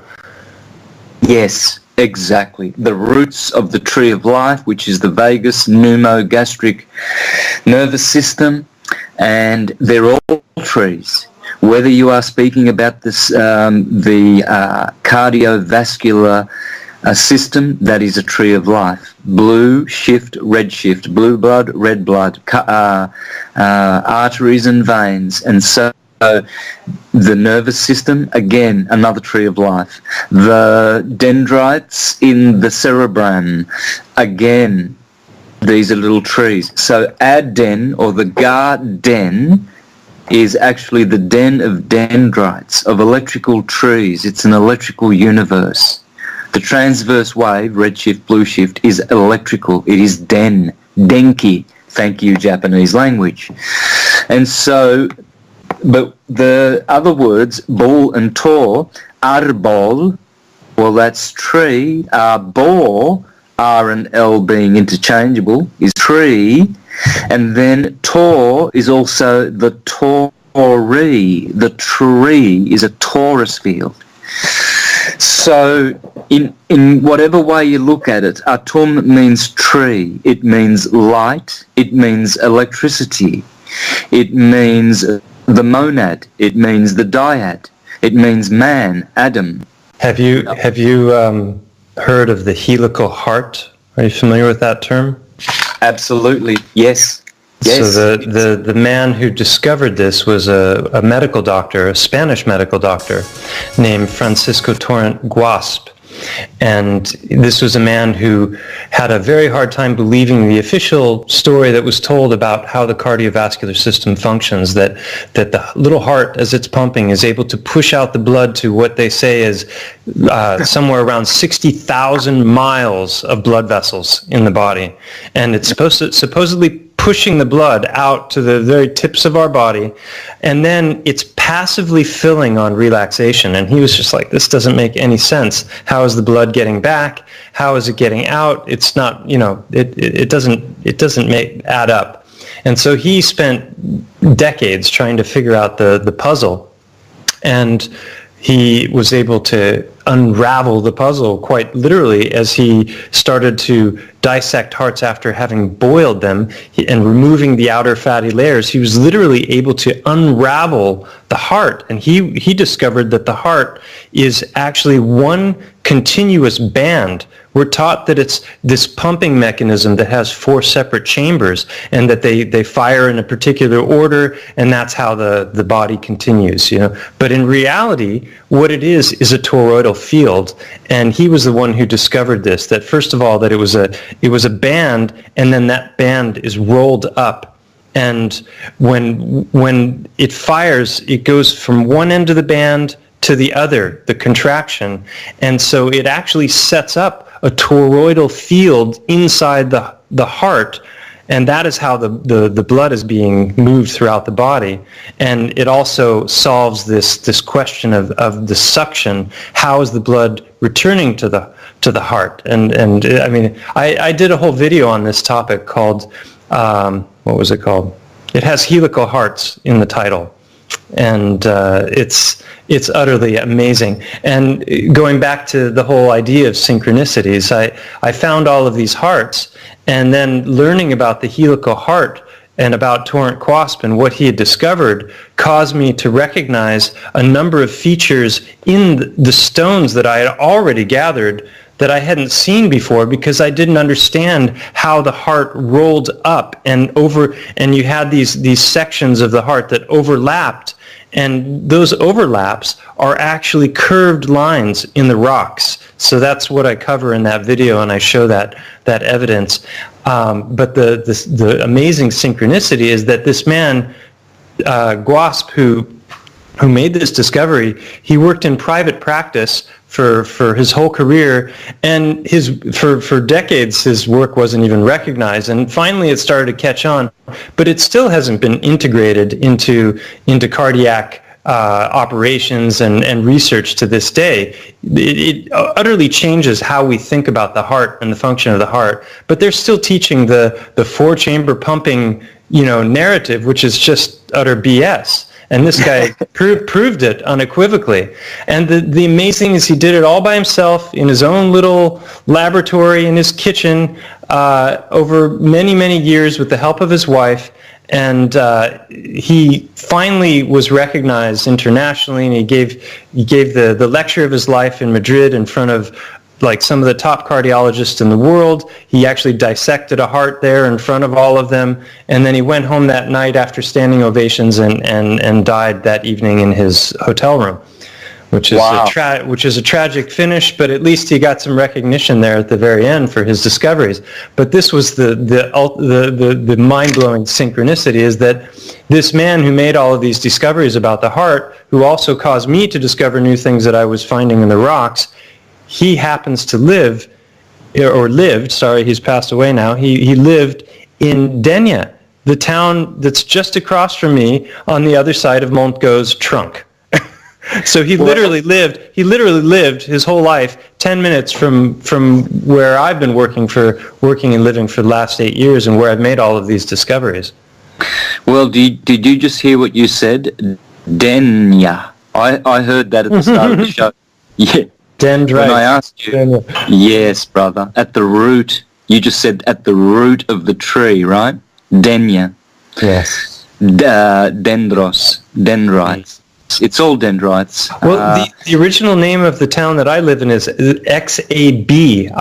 Speaker 1: Yes, exactly. The roots of the tree of life, which is the vagus pneumogastric nervous system, and they're all trees. Whether you are speaking about this, the cardiovascular system, that is a tree of life. Blue shift, red shift, blue blood, red blood, arteries and veins. And so the nervous system, again, another tree of life. The dendrites in the cerebrum, again, these are little trees. So Aden, or the Garden, is actually the den of dendrites, of electrical trees. It's an electrical universe. The transverse wave, red shift, blue shift, is electrical. It is denki. Thank you, Japanese language. And so, but the other words, ball and tor, arbol, well, that's tree. Arbor, R and L being interchangeable, is tree. And then tor is also the tori. The tree is a torus field. So in whatever way you look at it, atom means tree, it means light, it means electricity, it means the monad, it means the dyad, it means man, Adam.
Speaker 2: Have you heard of the helical heart? Are you familiar with that term?
Speaker 1: Absolutely, yes. Yes.
Speaker 2: So the man who discovered this was a medical doctor, a Spanish medical doctor, named Francisco Torrent Guasp. And this was a man who had a very hard time believing the official story that was told about how the cardiovascular system functions, that the little heart, as it's pumping, is able to push out the blood to what they say is somewhere around 60,000 miles of blood vessels in the body. And it's supposedly pushing the blood out to the very tips of our body, and then it's passively filling on relaxation. And he was just like, this doesn't make any sense. How is the blood getting back? How is it getting out? It's not, it doesn't add up. And so he spent decades trying to figure out the puzzle, and he was able to unravel the puzzle quite literally as he started to dissect hearts after having boiled them and removing the outer fatty layers. He was literally able to unravel the heart, and he discovered that the heart is actually one continuous band. We're taught that it's this pumping mechanism that has 4 separate chambers, and that they fire in a particular order, and that's how the body continues, But in reality, what it is a toroidal field, and he was the one who discovered this, that first of all, that it was a band, and then that band is rolled up. And when it fires, it goes from one end of the band to the other, the contraction. And so it actually sets up a toroidal field inside the heart, and that is how the blood is being moved throughout the body. And it also solves this question of the suction. How is the blood returning to the heart? And I mean, I did a whole video on this topic called, what was it called? It has helical hearts in the title. And it's utterly amazing. And going back to the whole idea of synchronicities, I found all of these hearts, and then learning about the helical heart and about Torrent Guasp and what he had discovered caused me to recognize a number of features in the stones that I had already gathered that I hadn't seen before, because I didn't understand how the heart rolled up and over, and you had these sections of the heart that overlapped, and those overlaps are actually curved lines in the rocks. So that's what I cover in that video, and I show that evidence. But the amazing synchronicity is that this man, Guasp, who made this discovery, he worked in private practice for his whole career, and for decades his work wasn't even recognized, and finally it started to catch on, but it still hasn't been integrated into cardiac operations and research to this day. It utterly changes how we think about the heart and the function of the heart, but they're still teaching the 4-chamber pumping, narrative, which is just utter BS. And this guy proved it unequivocally. And the amazing thing is he did it all by himself in his own little laboratory in his kitchen over many, many years with the help of his wife. And he finally was recognized internationally, and he gave the lecture of his life in Madrid in front of some of the top cardiologists in the world. He actually dissected a heart there in front of all of them, and then he went home that night after standing ovations and died that evening in his hotel room, which is a tragic finish, but at least he got some recognition there at the very end for his discoveries. But this was the mind-blowing synchronicity, is that this man who made all of these discoveries about the heart, who also caused me to discover new things that I was finding in the rocks, he happens to lived, he's passed away now, he lived in Denia, the town that's just across from me on the other side of Montgo's trunk. So he literally lived his whole life 10 minutes from where I've been working and living for the last 8 years, and where I've made all of these discoveries.
Speaker 1: Well, did you just hear what you said? Denia. I heard that at the start of the show. Yeah.
Speaker 2: Dendrites.
Speaker 1: When I asked you, yes, brother, at the root, you just said at the root of the tree, right? Denia.
Speaker 2: Yes.
Speaker 1: Dendrites. It's all dendrites.
Speaker 2: Well, the original name of the town that I live in is Xabia.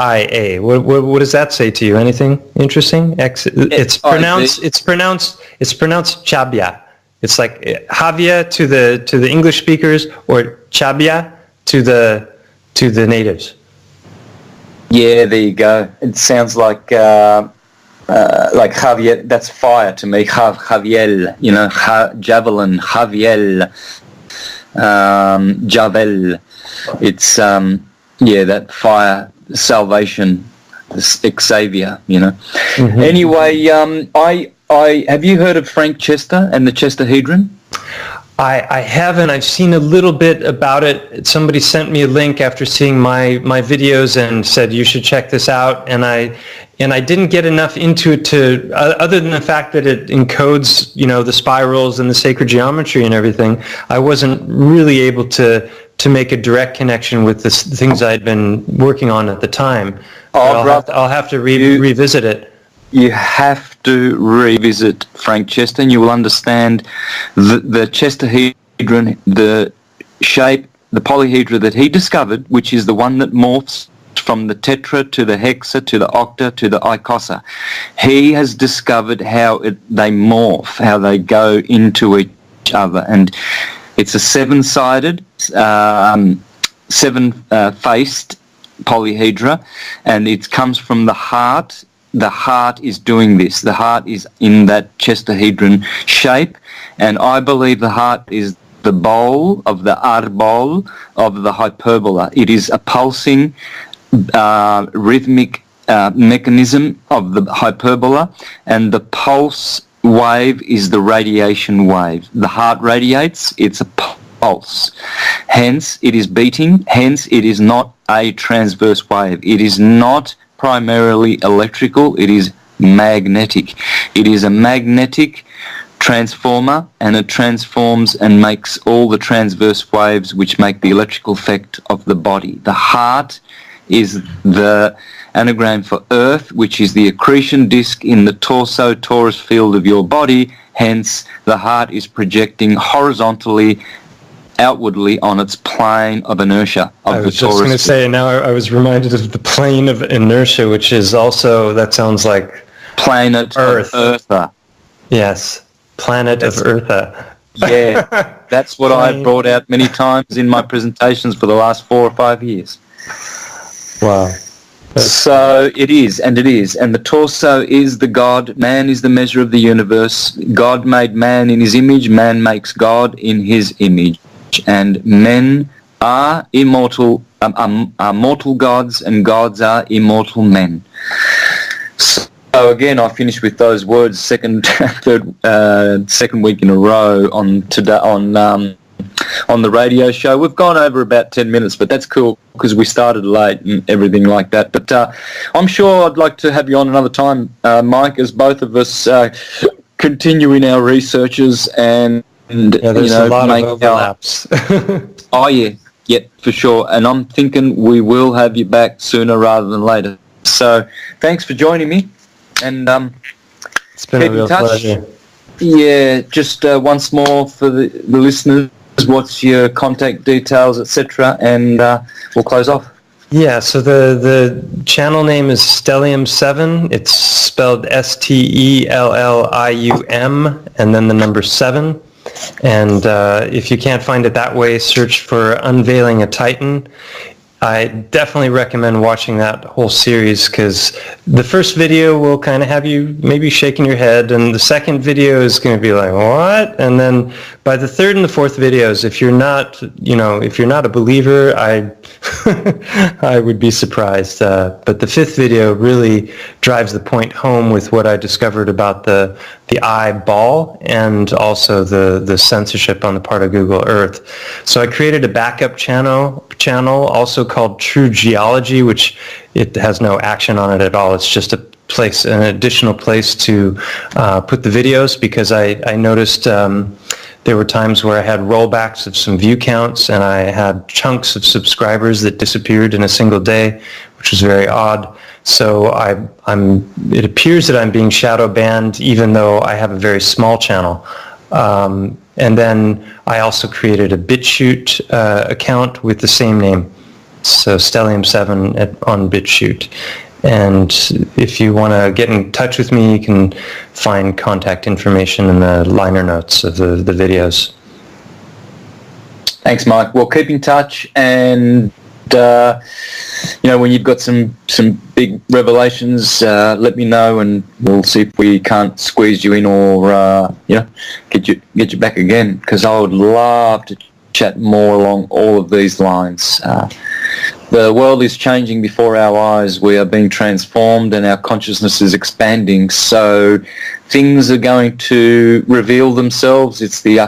Speaker 2: What does that say to you? Anything interesting? It's pronounced Chabia. It's like Javia to the English speakers, or Chabia to the natives.
Speaker 1: Yeah, there you go. It sounds like Javier. That's fire to me. Javiel, javelin, Javiel, Javel. It's that fire, salvation, Xavier. Mm-hmm. Anyway, I have you heard of Frank Chester and the Chesterhedron?
Speaker 2: I haven't. I've seen a little bit about it. Somebody sent me a link after seeing my videos and said you should check this out, and I didn't get enough into it to other than the fact that it encodes the spirals and the sacred geometry and everything. I wasn't really able to make a direct connection with the things I'd been working on at the time. I'll have to revisit it.
Speaker 1: You have to revisit Frank Chester, and you will understand the Chesterhedron, the shape, the polyhedra that he discovered, which is the one that morphs from the tetra to the hexa to the octa to the icosa. He has discovered how they morph, how they go into each other, and it's a seven-sided, seven-faced polyhedra, and it comes from the heart. The heart is doing this. The heart is in that Chesterhedron shape, and I believe the heart is the bowl of the arbol of the hyperbola. It is a pulsing, rhythmic mechanism of the hyperbola, and the pulse wave is the radiation wave. The heart radiates, it's a pulse. Hence, it is beating. Hence, it is not a transverse wave. It is not primarily electrical, it is magnetic. It is a magnetic transformer, and it transforms and makes all the transverse waves which make the electrical effect of the body. The heart is the anagram for earth, which is the accretion disk in the torus field of your body. Hence, the heart is projecting horizontally outwardly on its plane of inertia of the torus. I was just
Speaker 2: going to say, now I was reminded of the plane of inertia, which is also, that sounds like
Speaker 1: planet
Speaker 2: Earth.
Speaker 1: Of Eartha.
Speaker 2: Yes, planet of Eartha.
Speaker 1: Yeah, that's what I've brought out many times in my presentations for the last 4 or 5 years.
Speaker 2: Wow.
Speaker 1: So it is. And the torso is the God. Man is the measure of the universe. God made man in his image. Man makes God in his image. And men are immortal, are mortal gods, and gods are immortal men. So again, I finished with those words second week in a row on the radio show. We've gone over about 10 minutes, but that's cool because we started late and everything like that. But I'm sure I'd like to have you on another time, Mike, as both of us continue in our researches and
Speaker 2: there's a lot of overlaps.
Speaker 1: Oh yeah, for sure. And I'm thinking we will have you back sooner rather than later. So thanks for joining me, and
Speaker 2: it's been a real pleasure.
Speaker 1: Yeah, just once more for the listeners, what's your contact details, etc., and we'll close off.
Speaker 2: Yeah, so the channel name is Stellium 7. It's spelled STELLIUM and then the number 7. And if you can't find it that way, search for Unveiling a Titan. I definitely recommend watching that whole series because the first video will kind of have you maybe shaking your head, and the second video is going to be like, what? And then by the third and the fourth videos, if you're not a believer, I would be surprised. But the fifth video really drives the point home with what I discovered about the eyeball and also the censorship on the part of Google Earth. So I created a backup channel also called True Geology, which it has no action on it at all. It's just an additional place to put the videos, because I noticed there were times where I had rollbacks of some view counts, and I had chunks of subscribers that disappeared in a single day, which was very odd. So it appears that I'm being shadow banned, even though I have a very small channel. And then I also created a BitChute account with the same name, so Stellium 7 on BitChute. And if you want to get in touch with me, you can find contact information in the liner notes of the videos.
Speaker 1: Thanks, Mike. Well, keep in touch, and when you've got some big revelations, let me know, and we'll see if we can't squeeze you in or get you back again, because I would love to chat more along all of these lines. The world is changing before our eyes. We are being transformed, and our consciousness is expanding. So things are going to reveal themselves. It's the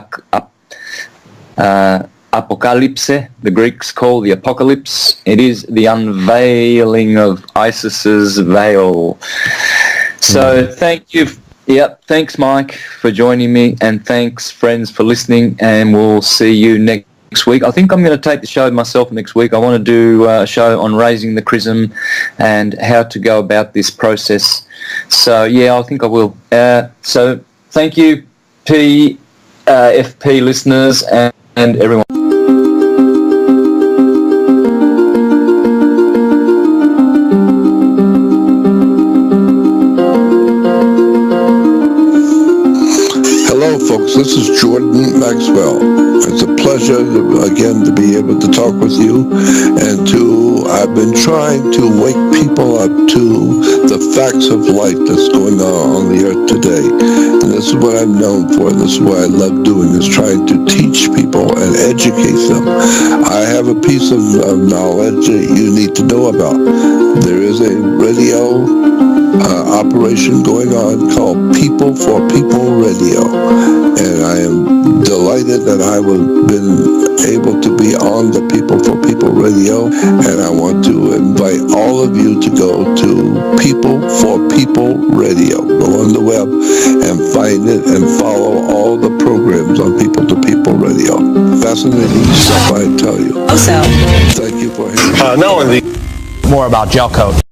Speaker 1: apocalypse, the Greeks call the apocalypse. It is the unveiling of Isis's veil. So thank you. Thanks, Mike, for joining me, and thanks, friends, for listening, and we'll see you next week. I think I'm going to take the show myself next week. I want to do a show on raising the chrism and how to go about this process. So, I think I will. So thank you, PFP listeners and everyone.
Speaker 3: Hello, folks. This is Jordan Maxwell. It's a pleasure, again, to be able to talk with you. And I've been trying to wake people up to the facts of life that's going on the earth today. And this is what I'm known for. This is what I love doing, is trying to teach people and educate them. I have a piece of knowledge that you need to know about. There is a radio operation going on called People for People Radio, and I am delighted that I have been able to be on the People for People Radio, and I want to invite all of you to go to People for People Radio. Go on the web and find it and follow all the programs on People to People Radio. Fascinating stuff, I tell you.
Speaker 9: Also,
Speaker 3: thank you for hearing.
Speaker 10: More about gel coat.